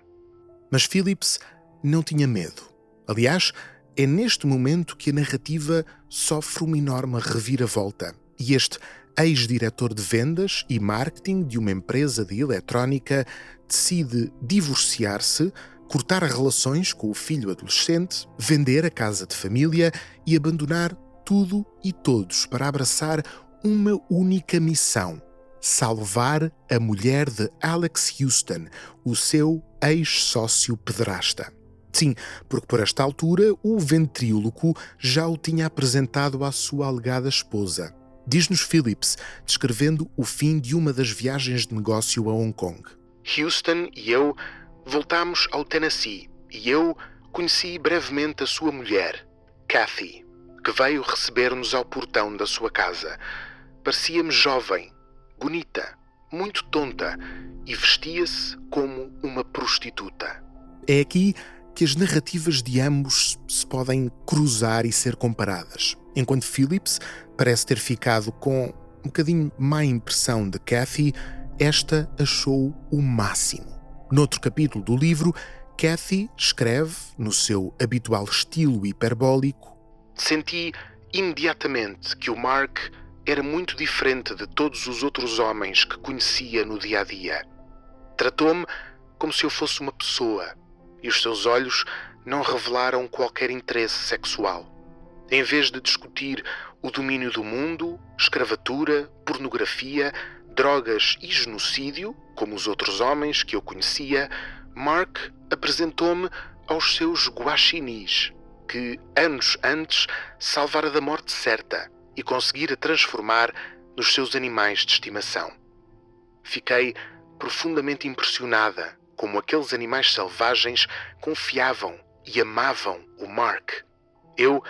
Mas Phillips não tinha medo. Aliás, é neste momento que a narrativa sofre uma enorme reviravolta e este ex-diretor de vendas e marketing de uma empresa de eletrónica decide divorciar-se, cortar relações com o filho adolescente, vender a casa de família e abandonar tudo e todos para abraçar uma única missão: salvar a mulher de Alex Houston, o seu ex-sócio pederasta. Sim, porque por esta altura o ventríloco já o tinha apresentado à sua alegada esposa. Diz-nos Phillips, descrevendo o fim de uma das viagens de negócio a Hong Kong. Houston e eu voltámos ao Tennessee e eu conheci brevemente a sua mulher, Kathy, que veio receber-nos ao portão da sua casa. Parecia-me jovem, bonita, muito tonta e vestia-se como uma prostituta. É aqui que as narrativas de ambos se podem cruzar e ser comparadas. Enquanto Phillips parece ter ficado com um bocadinho má impressão de Kathy, esta achou o máximo. Noutro capítulo do livro, Kathy escreve, no seu habitual estilo hiperbólico: senti imediatamente que o Mark era muito diferente de todos os outros homens que conhecia no dia-a-dia. Tratou-me como se eu fosse uma pessoa e os seus olhos não revelaram qualquer interesse sexual. Em vez de discutir o domínio do mundo, escravatura, pornografia, drogas e genocídio, como os outros homens que eu conhecia, Mark apresentou-me aos seus guaxinins, que anos antes salvara da morte certa e conseguira transformar nos seus animais de estimação. Fiquei profundamente impressionada como aqueles animais selvagens confiavam e amavam o Mark. Eu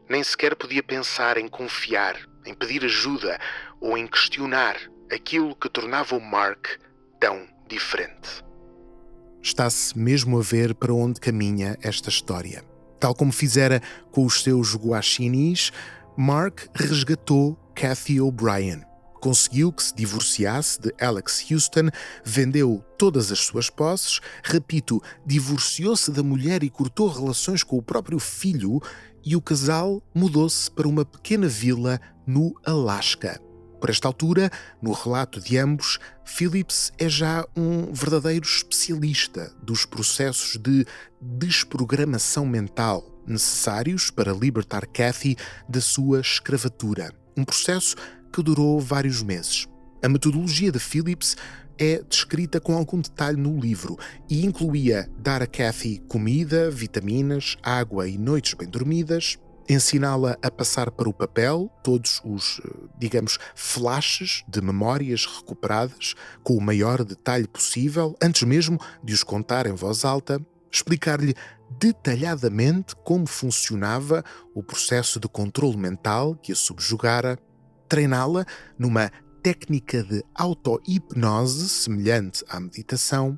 nem sequer podia pensar em confiar, em pedir ajuda ou em questionar aquilo que tornava o Mark tão diferente. Está-se mesmo a ver para onde caminha esta história. Tal como fizera com os seus guaxinins, Mark resgatou Kathy O'Brien. Conseguiu que se divorciasse de Alex Houston, vendeu todas as suas posses, repito, divorciou-se da mulher e cortou relações com o próprio filho, e o casal mudou-se para uma pequena vila no Alasca. Por esta altura, no relato de ambos, Phillips é já um verdadeiro especialista dos processos de desprogramação mental necessários para libertar Kathy da sua escravatura. Um processo que durou vários meses. A metodologia de Phillips é descrita com algum detalhe no livro e incluía dar a Kathy comida, vitaminas, água e noites bem dormidas, ensiná-la a passar para o papel todos os, flashes de memórias recuperadas com o maior detalhe possível, antes mesmo de os contar em voz alta, explicar-lhe detalhadamente como funcionava o processo de controle mental que a subjugara, treiná-la numa técnica de auto-hipnose semelhante à meditação,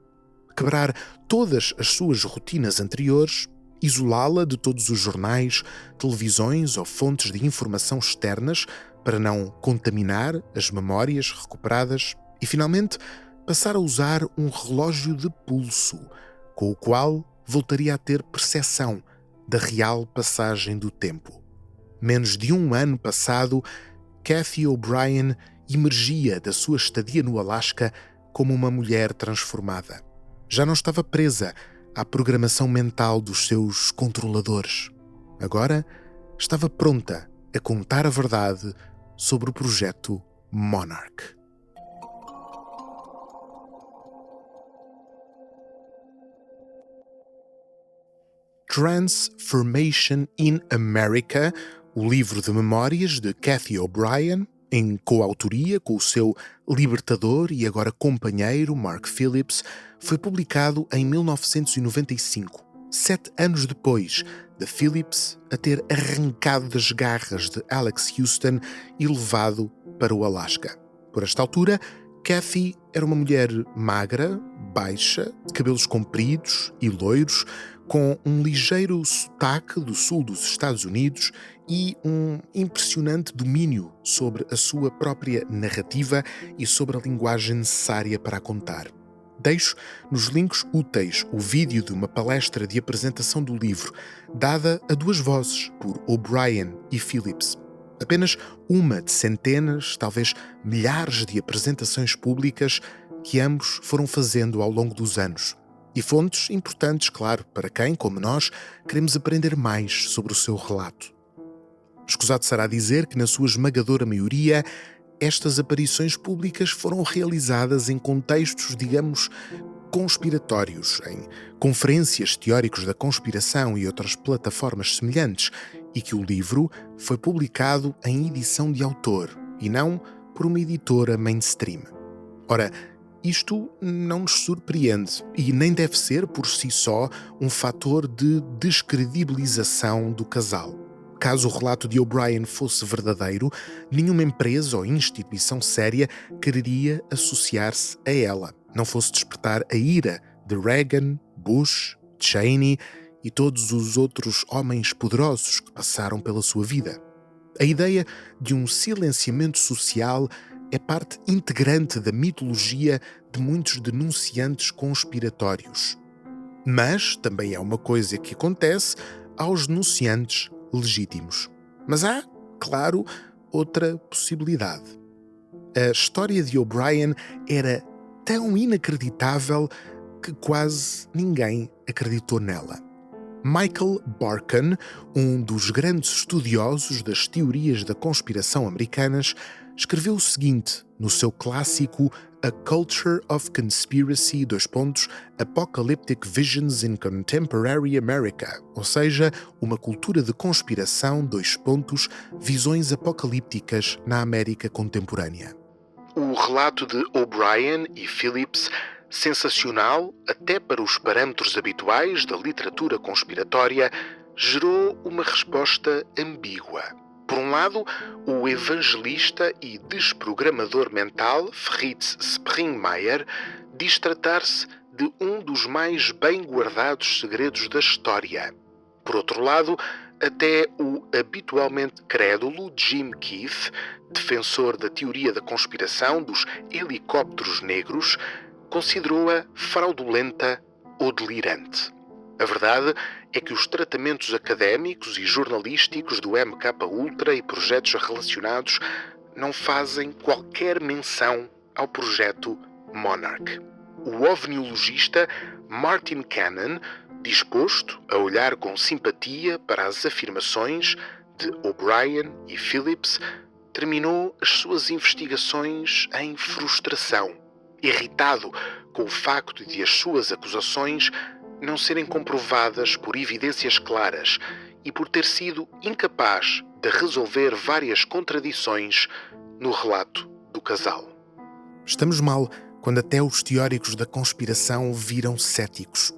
quebrar todas as suas rotinas anteriores, isolá-la de todos os jornais, televisões ou fontes de informação externas para não contaminar as memórias recuperadas e, finalmente, passar a usar um relógio de pulso, com o qual voltaria a ter percepção da real passagem do tempo. Menos de um ano passado, Kathy O'Brien emergia da sua estadia no Alasca como uma mulher transformada. Já não estava presa à programação mental dos seus controladores. Agora estava pronta a contar a verdade sobre o projeto Monarch. Transformation in America, o livro de memórias de Kathy O'Brien, em coautoria com o seu libertador e agora companheiro Mark Phillips, foi publicado em 1995, 7 anos depois de Phillips a ter arrancado das garras de Alex Houston e levado para o Alasca. Por esta altura, Kathy era uma mulher magra, baixa, de cabelos compridos e loiros, com um ligeiro sotaque do sul dos Estados Unidos e um impressionante domínio sobre a sua própria narrativa e sobre a linguagem necessária para a contar. Deixo nos links úteis o vídeo de uma palestra de apresentação do livro, dada a 2 vozes por O'Brien e Phillips. Apenas uma de centenas, talvez milhares de apresentações públicas que ambos foram fazendo ao longo dos anos. E fontes importantes, claro, para quem, como nós, queremos aprender mais sobre o seu relato. Escusado será dizer que, na sua esmagadora maioria, estas aparições públicas foram realizadas em contextos, conspiratórios, em conferências teóricos da conspiração e outras plataformas semelhantes, e que o livro foi publicado em edição de autor e não por uma editora mainstream. Ora, isto não nos surpreende e nem deve ser por si só um fator de descredibilização do casal. Caso o relato de O'Brien fosse verdadeiro, nenhuma empresa ou instituição séria quereria associar-se a ela, não fosse despertar a ira de Reagan, Bush, Cheney e todos os outros homens poderosos que passaram pela sua vida. A ideia de um silenciamento social é parte integrante da mitologia de muitos denunciantes conspiratórios. Mas também é uma coisa que acontece aos denunciantes legítimos. Mas há, claro, outra possibilidade. A história de O'Brien era tão inacreditável que quase ninguém acreditou nela. Michael Barkan, um dos grandes estudiosos das teorias da conspiração americanas, escreveu o seguinte no seu clássico A Culture of Conspiracy, Apocalyptic Visions in Contemporary America, ou seja, uma cultura de conspiração, visões apocalípticas na América contemporânea. O relato de O'Brien e Phillips, sensacional até para os parâmetros habituais da literatura conspiratória, gerou uma resposta ambígua. Por um lado, o evangelista e desprogramador mental Fritz Springmeier diz tratar-se de um dos mais bem guardados segredos da história. Por outro lado, até o habitualmente crédulo Jim Keith, defensor da teoria da conspiração dos helicópteros negros, considerou-a fraudulenta ou delirante. A verdade é que os tratamentos académicos e jornalísticos do MKUltra e projetos relacionados não fazem qualquer menção ao projeto Monarch. O ovniologista Martin Cannon, disposto a olhar com simpatia para as afirmações de O'Brien e Phillips, terminou as suas investigações em frustração irritado com o facto de as suas acusações não serem comprovadas por evidências claras e por ter sido incapaz de resolver várias contradições no relato do casal. Estamos mal quando até os teóricos da conspiração viram céticos.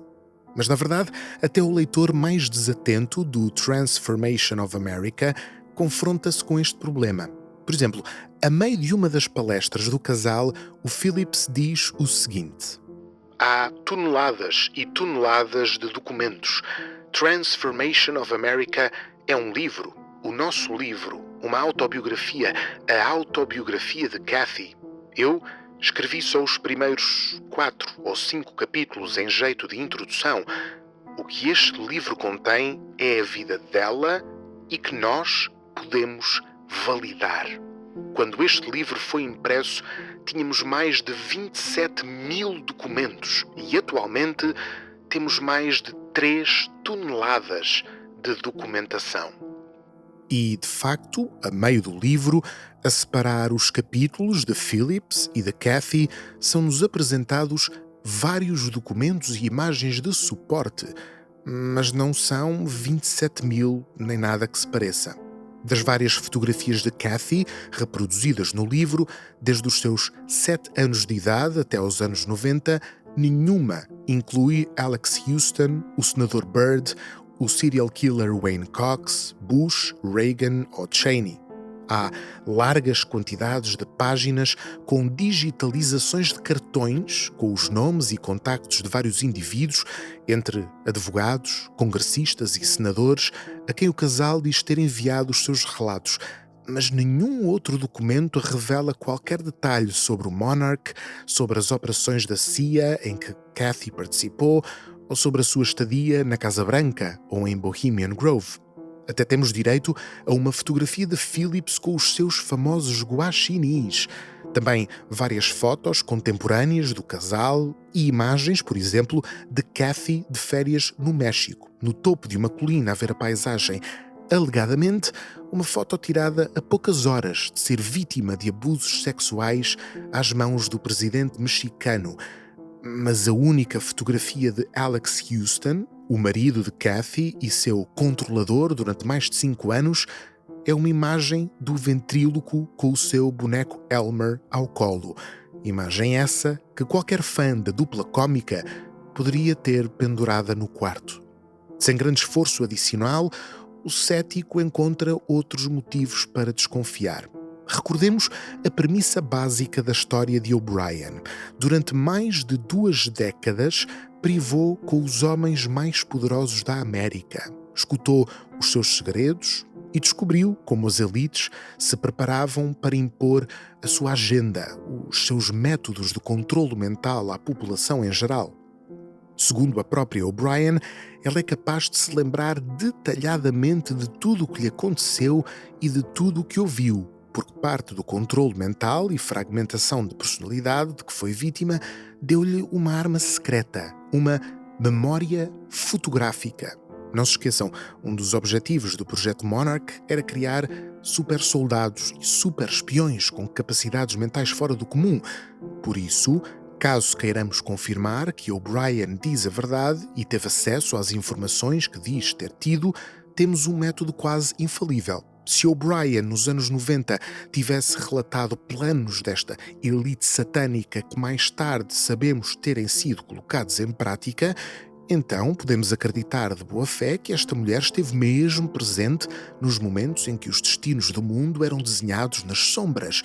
Mas, na verdade, até o leitor mais desatento do Transformation of America confronta-se com este problema. Por exemplo, a meio de uma das palestras do casal, o Phillips diz o seguinte: há toneladas e toneladas de documentos. Transformation of America é um livro, o nosso livro, uma autobiografia, a autobiografia de Kathy. Eu escrevi só os primeiros 4 ou 5 capítulos em jeito de introdução. O que este livro contém é a vida dela e que nós podemos validar. Quando este livro foi impresso, tínhamos mais de 27.000 documentos e atualmente temos mais de 3 toneladas de documentação. E, de facto, a meio do livro, a separar os capítulos de Phillips e de Kathy, são-nos apresentados vários documentos e imagens de suporte, mas não são 27.000 nem nada que se pareça. Das várias fotografias de Kathy reproduzidas no livro, desde os seus 7 anos de idade até aos anos 90, nenhuma inclui Alex Houston, o senador Byrd, o serial killer Wayne Cox, Bush, Reagan ou Cheney. Há largas quantidades de páginas com digitalizações de cartões com os nomes e contactos de vários indivíduos, entre advogados, congressistas e senadores, a quem o casal diz ter enviado os seus relatos, mas nenhum outro documento revela qualquer detalhe sobre o Monarch, sobre as operações da CIA em que Kathy participou, ou sobre a sua estadia na Casa Branca ou em Bohemian Grove. Até temos direito a uma fotografia de Phillips com os seus famosos guaxinins. Também várias fotos contemporâneas do casal e imagens, por exemplo, de Kathy de férias no México, no topo de uma colina a ver a paisagem. Alegadamente, uma foto tirada a poucas horas de ser vítima de abusos sexuais às mãos do presidente mexicano. Mas a única fotografia de Alex Houston, o marido de Kathy e seu controlador durante mais de 5 anos, é uma imagem do ventríloco com o seu boneco Elmer ao colo. Imagem essa que qualquer fã da dupla cómica poderia ter pendurada no quarto. Sem grande esforço adicional, o cético encontra outros motivos para desconfiar. Recordemos a premissa básica da história de O'Brien. Durante mais de 2 décadas, privou com os homens mais poderosos da América. Escutou os seus segredos e descobriu como as elites se preparavam para impor a sua agenda, os seus métodos de controlo mental à população em geral. Segundo a própria O'Brien, ela é capaz de se lembrar detalhadamente de tudo o que lhe aconteceu e de tudo o que ouviu, porque parte do controlo mental e fragmentação de personalidade de que foi vítima deu-lhe uma arma secreta, uma memória fotográfica. Não se esqueçam, um dos objetivos do projeto Monarch era criar super soldados e super espiões com capacidades mentais fora do comum. Por isso, caso queiramos confirmar que O'Brien diz a verdade e teve acesso às informações que diz ter tido, temos um método quase infalível. Se O'Brien, nos anos 90, tivesse relatado planos desta elite satânica que mais tarde sabemos terem sido colocados em prática, então podemos acreditar de boa fé que esta mulher esteve mesmo presente nos momentos em que os destinos do mundo eram desenhados nas sombras.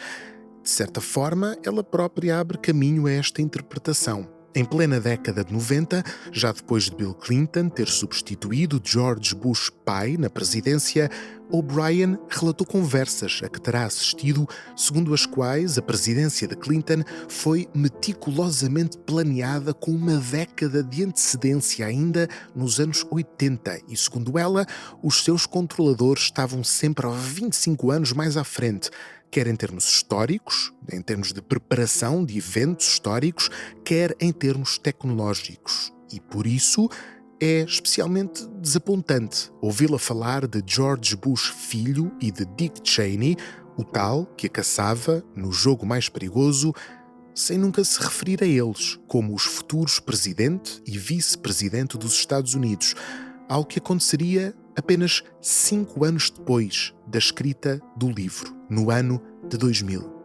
De certa forma, ela própria abre caminho a esta interpretação. Em plena década de 90, já depois de Bill Clinton ter substituído George Bush pai na presidência, O'Brien relatou conversas a que terá assistido, segundo as quais a presidência de Clinton foi meticulosamente planeada com uma década de antecedência ainda nos anos 80 e, segundo ela, os seus controladores estavam sempre 25 anos mais à frente, quer em termos históricos, em termos de preparação de eventos históricos, quer em termos tecnológicos. E por isso é especialmente desapontante ouvi-la falar de George Bush filho e de Dick Cheney, o tal que a caçava no jogo mais perigoso, sem nunca se referir a eles como os futuros presidente e vice-presidente dos Estados Unidos, algo que aconteceria apenas 5 anos depois da escrita do livro, no ano de 2000.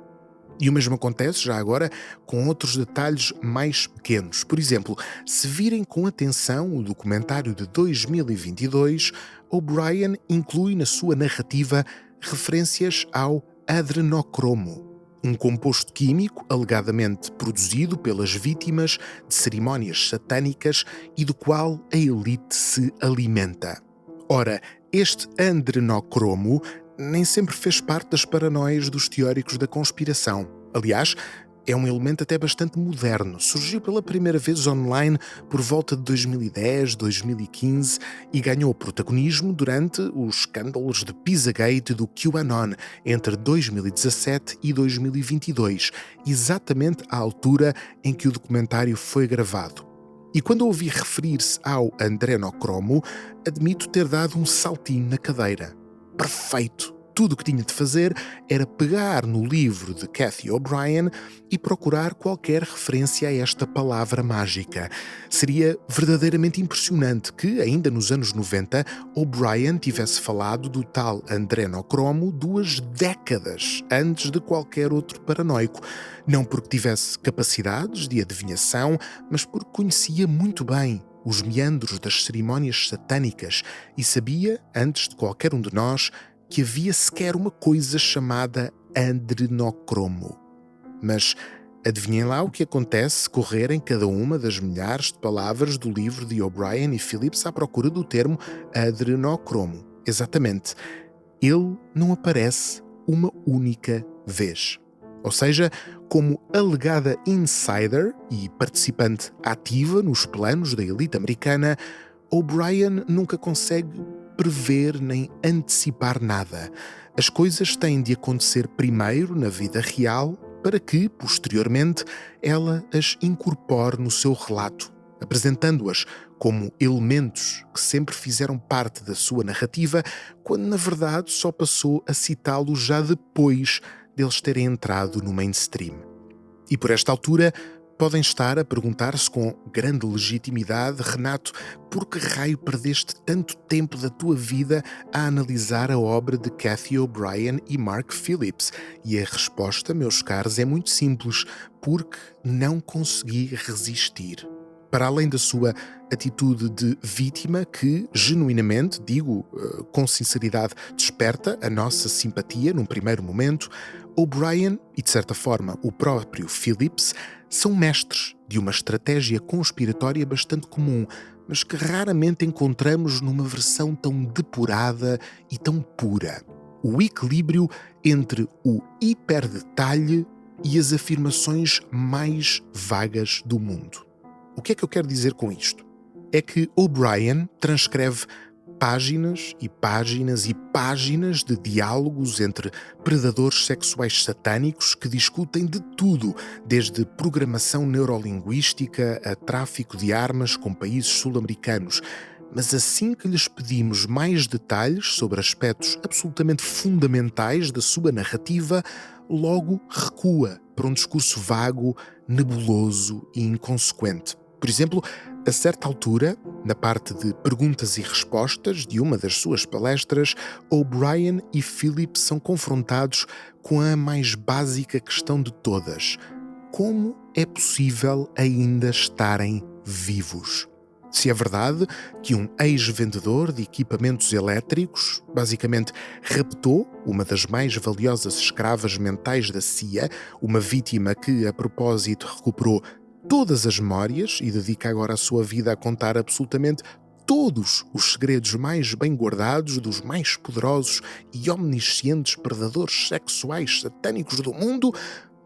E o mesmo acontece, já agora, com outros detalhes mais pequenos. Por exemplo, se virem com atenção o documentário de 2022, O'Brien inclui na sua narrativa referências ao adrenocromo, um composto químico alegadamente produzido pelas vítimas de cerimónias satânicas e do qual a elite se alimenta. Ora, este adrenocromo nem sempre fez parte das paranoias dos teóricos da conspiração. Aliás, é um elemento até bastante moderno. Surgiu pela primeira vez online por volta de 2010, 2015 e ganhou protagonismo durante os escândalos de Pizzagate do QAnon entre 2017 e 2022, exatamente à altura em que o documentário foi gravado. E quando ouvi referir-se ao adrenocromo, admito ter dado um saltinho na cadeira. Perfeito! Tudo o que tinha de fazer era pegar no livro de Cathy O'Brien e procurar qualquer referência a esta palavra mágica. Seria verdadeiramente impressionante que, ainda nos anos 90, O'Brien tivesse falado do tal adrenocromo 2 décadas antes de qualquer outro paranoico. Não porque tivesse capacidades de adivinhação, mas porque conhecia muito bem os meandros das cerimónias satânicas e sabia, antes de qualquer um de nós, que havia sequer uma coisa chamada adrenocromo. Mas adivinhem lá o que acontece se correrem cada uma das milhares de palavras do livro de O'Brien e Phillips à procura do termo adrenocromo. Exatamente. Ele não aparece uma única vez. Ou seja, como alegada insider e participante ativa nos planos da elite americana, O'Brien nunca consegue prever nem antecipar nada. As coisas têm de acontecer primeiro na vida real para que, posteriormente, ela as incorpore no seu relato, apresentando-as como elementos que sempre fizeram parte da sua narrativa, quando na verdade só passou a citá-los já depois deles terem entrado no mainstream. E por esta altura, podem estar a perguntar-se com grande legitimidade: Renato, por que raio perdeste tanto tempo da tua vida a analisar a obra de Cathy O'Brien e Mark Phillips? E a resposta, meus caros, é muito simples: porque não consegui resistir. Para além da sua atitude de vítima, que, genuinamente, digo com sinceridade, desperta a nossa simpatia num primeiro momento, O'Brien e, de certa forma, o próprio Phillips são mestres de uma estratégia conspiratória bastante comum, mas que raramente encontramos numa versão tão depurada e tão pura. O equilíbrio entre o hiperdetalhe e as afirmações mais vagas do mundo. O que é que eu quero dizer com isto? É que O'Brien transcreve páginas e páginas e páginas de diálogos entre predadores sexuais satânicos que discutem de tudo, desde programação neurolinguística a tráfico de armas com países sul-americanos. Mas assim que lhes pedimos mais detalhes sobre aspectos absolutamente fundamentais da sua narrativa, logo recua para um discurso vago, nebuloso e inconsequente. Por exemplo, a certa altura, na parte de perguntas e respostas de uma das suas palestras, O'Brien e Phillips são confrontados com a mais básica questão de todas: como é possível ainda estarem vivos? Se é verdade que um ex-vendedor de equipamentos elétricos basicamente raptou uma das mais valiosas escravas mentais da CIA, uma vítima que, a propósito, recuperou todas as memórias e dedica agora a sua vida a contar absolutamente todos os segredos mais bem guardados dos mais poderosos e omniscientes predadores sexuais satânicos do mundo,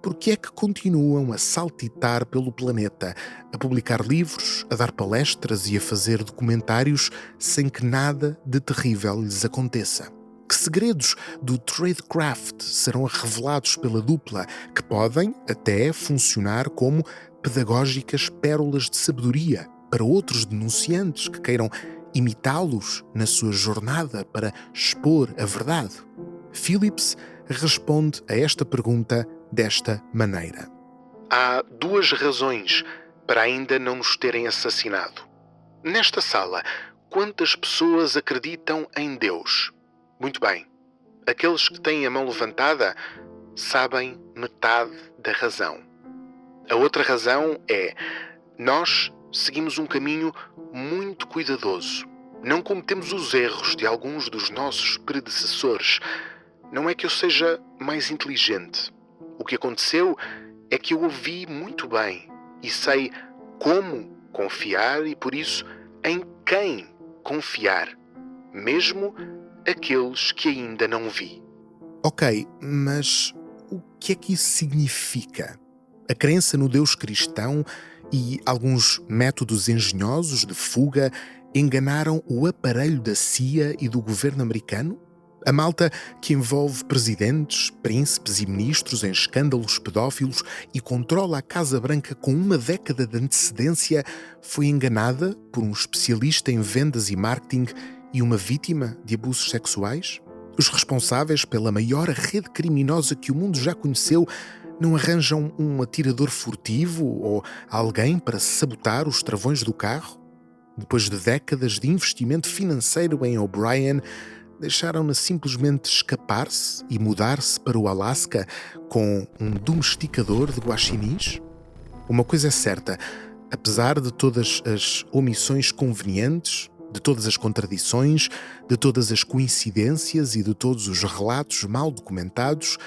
porque é que continuam a saltitar pelo planeta, a publicar livros, a dar palestras e a fazer documentários sem que nada de terrível lhes aconteça? Que segredos do tradecraft serão revelados pela dupla, que podem até funcionar como pedagógicas pérolas de sabedoria para outros denunciantes que queiram imitá-los na sua jornada para expor a verdade? Phillips responde a esta pergunta desta maneira: há 2 razões para ainda não nos terem assassinado. Nesta sala, quantas pessoas acreditam em Deus? Muito bem. Aqueles que têm a mão levantada sabem metade da razão. A outra razão é: nós seguimos um caminho muito cuidadoso. Não cometemos os erros de alguns dos nossos predecessores. Não é que eu seja mais inteligente. O que aconteceu é que eu ouvi muito bem e sei como confiar e, por isso, em quem confiar, mesmo aqueles que ainda não vi. Ok, mas o que é que isso significa? A crença no Deus cristão e alguns métodos engenhosos de fuga enganaram o aparelho da CIA e do governo americano? A malta que envolve presidentes, príncipes e ministros em escândalos pedófilos e controla a Casa Branca com 1 década de antecedência foi enganada por um especialista em vendas e marketing e uma vítima de abusos sexuais? Os responsáveis pela maior rede criminosa que o mundo já conheceu não arranjam um atirador furtivo ou alguém para sabotar os travões do carro? Depois de décadas de investimento financeiro em O'Brien, deixaram-na simplesmente escapar-se e mudar-se para o Alasca com um domesticador de guaxinins? Uma coisa é certa, apesar de todas as omissões convenientes, de todas as contradições, de todas as coincidências e de todos os relatos mal documentados,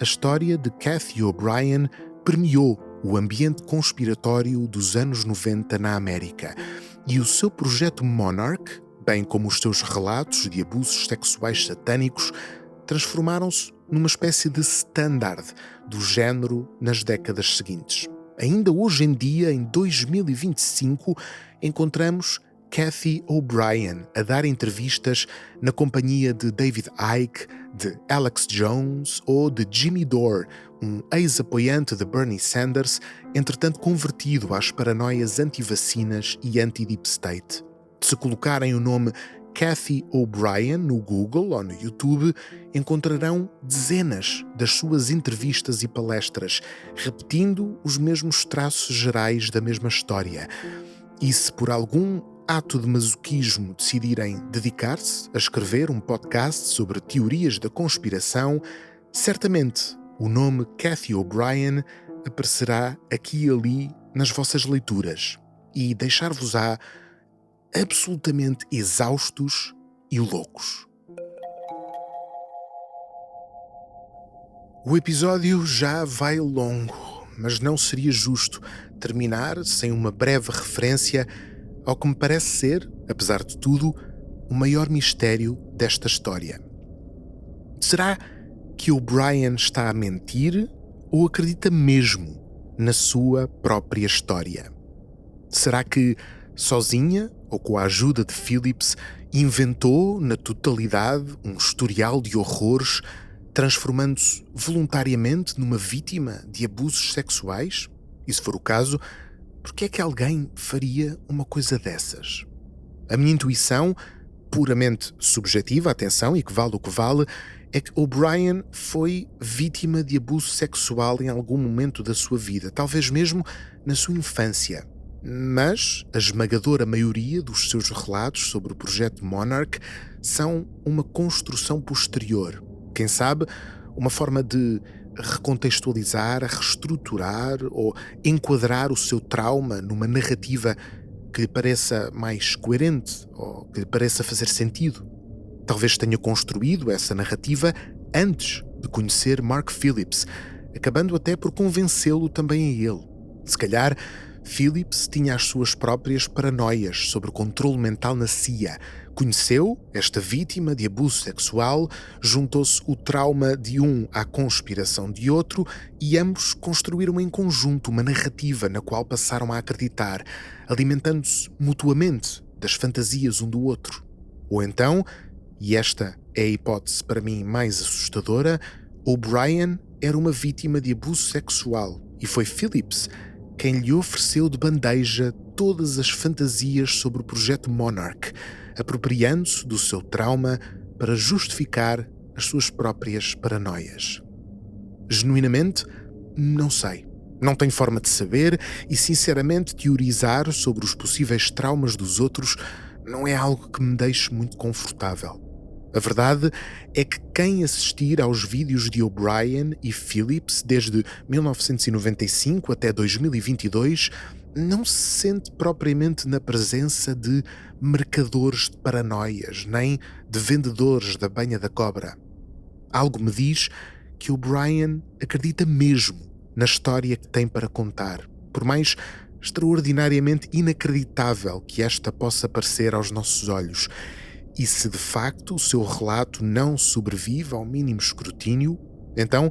a história de Cathy O'Brien permeou o ambiente conspiratório dos anos 90 na América, e o seu projeto Monarch, bem como os seus relatos de abusos sexuais satânicos, transformaram-se numa espécie de standard do género nas décadas seguintes. Ainda hoje em dia, em 2025, encontramos Cathy O'Brien a dar entrevistas na companhia de David Icke, de Alex Jones ou de Jimmy Dore, um ex-apoiante de Bernie Sanders, entretanto convertido às paranoias anti-vacinas e anti-deep state. Se colocarem o nome Cathy O'Brien no Google ou no YouTube, encontrarão dezenas das suas entrevistas e palestras, repetindo os mesmos traços gerais da mesma história. E se por algum ato de masoquismo decidirem dedicar-se a escrever um podcast sobre teorias da conspiração, certamente o nome Cathy O'Brien aparecerá aqui e ali nas vossas leituras e deixar-vos-á absolutamente exaustos e loucos. O episódio já vai longo, mas não seria justo terminar sem uma breve referência ao que me parece ser, apesar de tudo, o maior mistério desta história. Será que O'Brien está a mentir ou acredita mesmo na sua própria história? Será que, sozinha ou com a ajuda de Phillips, inventou na totalidade um historial de horrores, transformando-se voluntariamente numa vítima de abusos sexuais? E se for o caso, por que é que alguém faria uma coisa dessas? A minha intuição, puramente subjetiva, atenção, e que vale o que vale, é que O'Brien foi vítima de abuso sexual em algum momento da sua vida, talvez mesmo na sua infância. Mas a esmagadora maioria dos seus relatos sobre o projeto Monarch são uma construção posterior. Quem sabe, uma forma de recontextualizar, reestruturar ou enquadrar o seu trauma numa narrativa que lhe pareça mais coerente ou que lhe pareça fazer sentido. Talvez tenha construído essa narrativa antes de conhecer Mark Phillips, acabando até por convencê-lo também a ele. Se calhar, Phillips tinha as suas próprias paranoias sobre o controle mental na CIA. Conheceu esta vítima de abuso sexual, juntou-se o trauma de um à conspiração de outro e ambos construíram em conjunto uma narrativa na qual passaram a acreditar, alimentando-se mutuamente das fantasias um do outro. Ou então, e esta é a hipótese para mim mais assustadora, O'Brien era uma vítima de abuso sexual e foi Phillips quem lhe ofereceu de bandeja todas as fantasias sobre o projeto Monarch, apropriando-se do seu trauma para justificar as suas próprias paranoias. Genuinamente, não sei. Não tenho forma de saber e, sinceramente, teorizar sobre os possíveis traumas dos outros não é algo que me deixe muito confortável. A verdade é que quem assistir aos vídeos de O'Brien e Phillips desde 1995 até 2022 não se sente propriamente na presença de mercadores de paranoias, nem de vendedores da banha da cobra. Algo me diz que O'Brien acredita mesmo na história que tem para contar, por mais extraordinariamente inacreditável que esta possa parecer aos nossos olhos. E se de facto o seu relato não sobrevive ao mínimo escrutínio, então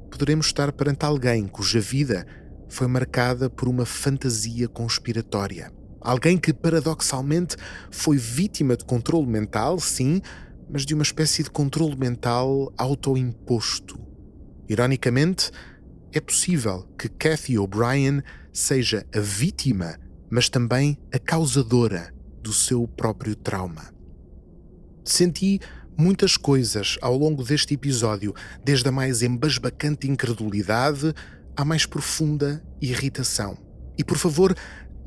poderemos estar perante alguém cuja vida foi marcada por uma fantasia conspiratória. Alguém que, paradoxalmente, foi vítima de controle mental, sim, mas de uma espécie de controle mental autoimposto. Ironicamente, é possível que Cathy O'Brien seja a vítima, mas também a causadora do seu próprio trauma. Senti muitas coisas ao longo deste episódio, desde a mais embasbacante incredulidade à mais profunda irritação. E, por favor,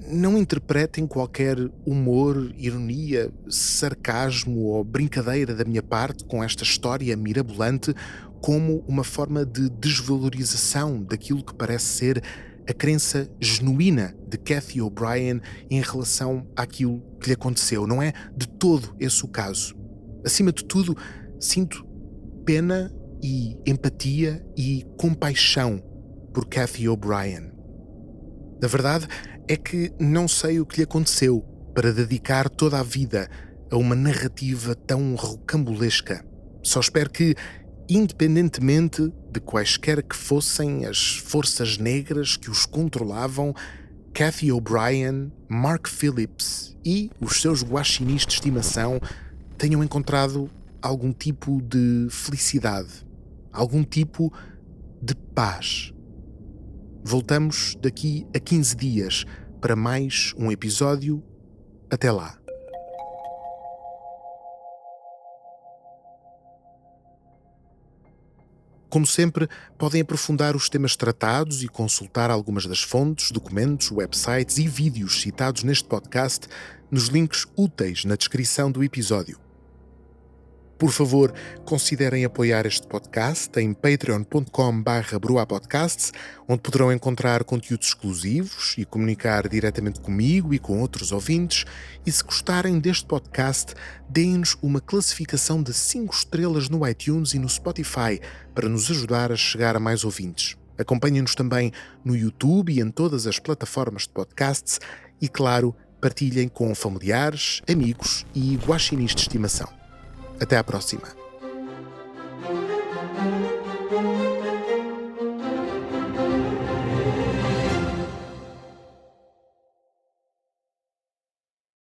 não interpretem qualquer humor, ironia, sarcasmo ou brincadeira da minha parte com esta história mirabolante como uma forma de desvalorização daquilo que parece ser a crença genuína de Cathy O'Brien em relação àquilo que lhe aconteceu. Não é de todo esse o caso. Acima de tudo, sinto pena e empatia e compaixão por Cathy O'Brien. A verdade é que não sei o que lhe aconteceu para dedicar toda a vida a uma narrativa tão rocambolesca. Só espero que, independentemente de quaisquer que fossem as forças negras que os controlavam, Cathy O'Brien, Mark Phillips e os seus guaxinins de estimação tenham encontrado algum tipo de felicidade, algum tipo de paz. Voltamos daqui a 15 dias para mais um episódio. Até lá. Como sempre, podem aprofundar os temas tratados e consultar algumas das fontes, documentos, websites e vídeos citados neste podcast nos links úteis na descrição do episódio. Por favor, considerem apoiar este podcast em patreon.com/broapodcasts, onde poderão encontrar conteúdos exclusivos e comunicar diretamente comigo e com outros ouvintes. E se gostarem deste podcast, deem-nos uma classificação de 5 estrelas no iTunes e no Spotify para nos ajudar a chegar a mais ouvintes. Acompanhem-nos também no YouTube e em todas as plataformas de podcasts e, claro, partilhem com familiares, amigos e guaxinins de estimação. Até à próxima.